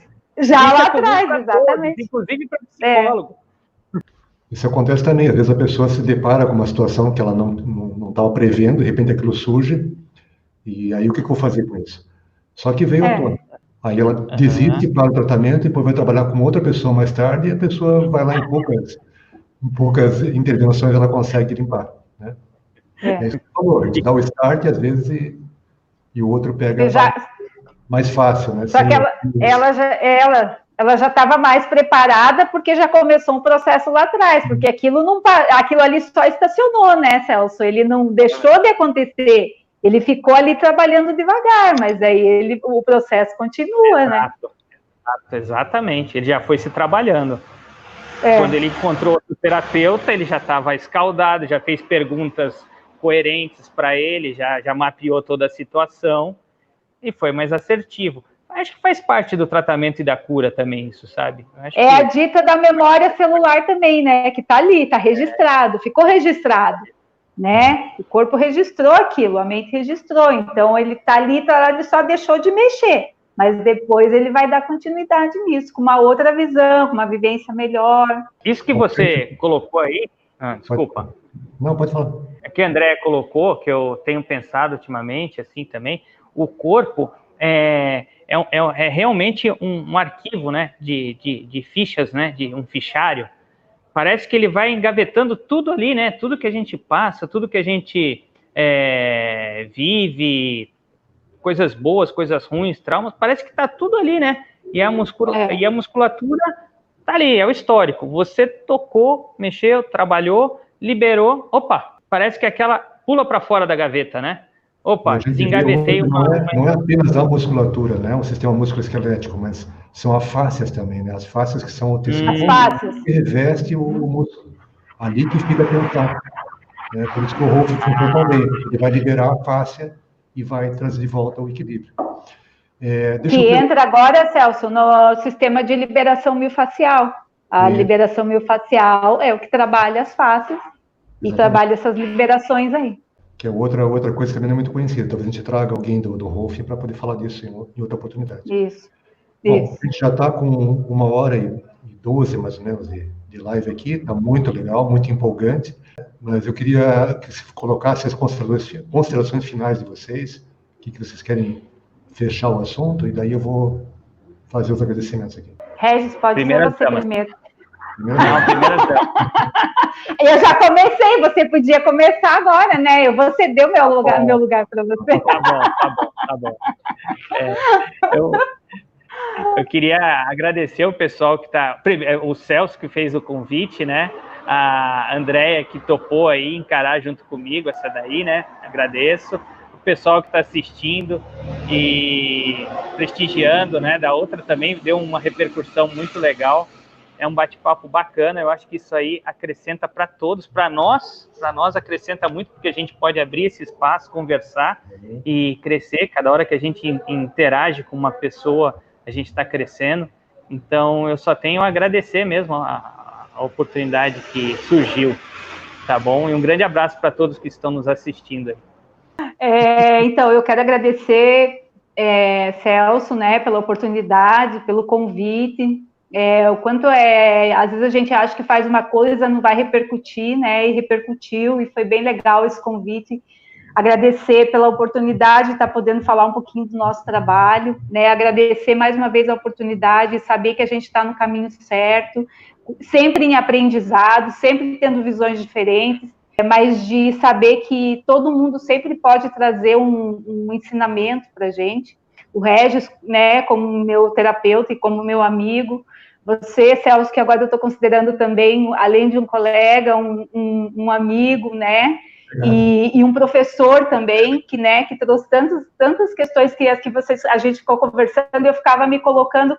Lá atrás, exatamente. Inclusive para psicólogo. Isso acontece também, às vezes a pessoa se depara com uma situação que ela não estava prevendo, de repente aquilo surge, e aí o que eu vou fazer com isso? Só que veio à tona. Aí ela desiste para o tratamento, depois vai trabalhar com outra pessoa mais tarde, e a pessoa vai lá em em poucas intervenções ela consegue limpar, né? É isso que você falou, a gente dá o start às vezes e o outro pega mais fácil, né? Só que ela já estava mais preparada porque já começou um processo lá atrás, porque aquilo ali só estacionou, né, Celso? Ele não deixou de acontecer, ele ficou ali trabalhando devagar, mas aí o processo continua, né? Exatamente, ele já foi se trabalhando. Quando ele encontrou o terapeuta, ele já estava escaldado, já fez perguntas coerentes para ele, já mapeou toda a situação e foi mais assertivo. Acho que faz parte do tratamento e da cura também isso, sabe? A dita da memória celular também, né? Que tá ali, tá registrado, ficou registrado, né? O corpo registrou aquilo, a mente registrou, então ele tá ali, ele só deixou de mexer, mas depois ele vai dar continuidade nisso, com uma outra visão, com uma vivência melhor. Isso que você colocou aí, desculpa. Não, pode falar. É que a Andréa colocou, que eu tenho pensado ultimamente, assim também, o corpo é realmente um arquivo, né, de fichas, né, de um fichário. Parece que ele vai engavetando tudo ali, né, tudo que a gente passa, tudo que a gente vive, coisas boas, coisas ruins, traumas, parece que está tudo ali, né, e a musculatura está ali, é o histórico. Você tocou, mexeu, trabalhou, liberou, opa, parece que aquela pula para fora da gaveta, né? Opa, desengavetei uma... Não é apenas a musculatura, né? O sistema musculoesquelético, mas são as fáscias também, né? As fáscias que são o tecido que reveste o músculo. Ali que fica a tensão. Né? Por isso que o Rolf funciona tão bem. Ele vai liberar a fáscia e vai trazer de volta o equilíbrio. Entra agora, Celso, no sistema de liberação miofascial. A liberação miofascial é o que trabalha as fáscias e trabalha essas liberações aí. Que é outra coisa que também não é muito conhecida. Talvez a gente traga alguém do Rolf para poder falar disso em outra oportunidade. Isso. Bom, a gente já está com 1h12, mais ou menos, de live aqui. Está muito legal, muito empolgante. Mas eu queria que você colocasse as considerações finais de vocês. O que vocês querem fechar o assunto? E daí eu vou fazer os agradecimentos aqui. Regis, pode ser você primeiro. Eu já comecei, você podia começar agora, né? Eu vou ceder o meu lugar para você. Tá bom. Eu queria agradecer o pessoal que está... O Celso, que fez o convite, né? A Andréia, que topou aí encarar junto comigo essa daí, né? Agradeço. O pessoal que está assistindo e prestigiando, né? Da outra também deu uma repercussão muito legal. É um bate-papo bacana, eu acho que isso aí acrescenta para todos, para nós acrescenta muito, porque a gente pode abrir esse espaço, conversar e crescer. Cada hora que a gente interage com uma pessoa, a gente está crescendo. Então, eu só tenho a agradecer mesmo a oportunidade que surgiu, tá bom? E um grande abraço para todos que estão nos assistindo aí. Então, eu quero agradecer, Celso, né, pela oportunidade, pelo convite. O quanto às vezes a gente acha que faz uma coisa, não vai repercutir, né, e repercutiu, e foi bem legal esse convite. Agradecer pela oportunidade de estar podendo falar um pouquinho do nosso trabalho, né, agradecer mais uma vez a oportunidade, saber que a gente está no caminho certo, sempre em aprendizado, sempre tendo visões diferentes, mas de saber que todo mundo sempre pode trazer um ensinamento para a gente. O Regis, né, como meu terapeuta e como meu amigo, você, Celso, que agora eu estou considerando também, além de um colega, um amigo, né, e um professor também, que trouxe tantas questões que a gente ficou conversando, e eu ficava me colocando,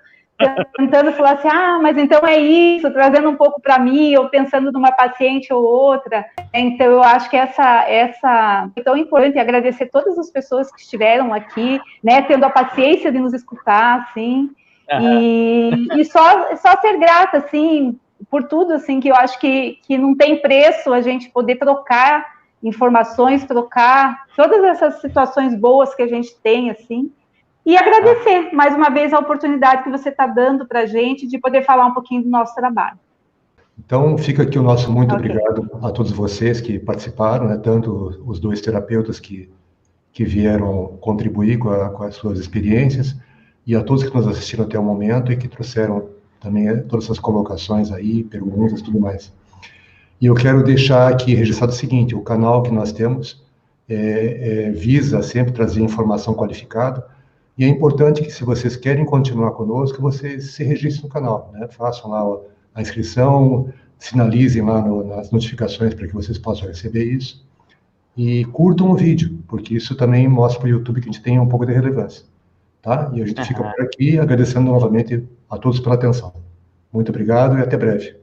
tentando falar assim, mas então é isso, trazendo um pouco para mim, ou pensando numa paciente ou outra. Então, eu acho que essa é tão importante, agradecer todas as pessoas que estiveram aqui, né, tendo a paciência de nos escutar, assim, e só ser grata, assim, por tudo, assim, que eu acho que não tem preço a gente poder trocar informações, trocar todas essas situações boas que a gente tem, assim, e agradecer, mais uma vez, a oportunidade que você está dando para a gente de poder falar um pouquinho do nosso trabalho. Então, fica aqui o nosso muito obrigado a todos vocês que participaram, né, tanto os dois terapeutas que vieram contribuir com as suas experiências, e a todos que nos assistiram até o momento e que trouxeram também todas essas colocações aí, perguntas e tudo mais. E eu quero deixar aqui registrado o seguinte, o canal que nós temos visa sempre trazer informação qualificada, e é importante que, se vocês querem continuar conosco, vocês se registrem no canal, né? Façam lá a inscrição, sinalizem lá nas notificações para que vocês possam receber isso, e curtam o vídeo, porque isso também mostra para o YouTube que a gente tem um pouco de relevância, tá? E a gente fica por aqui, agradecendo novamente a todos pela atenção. Muito obrigado e até breve.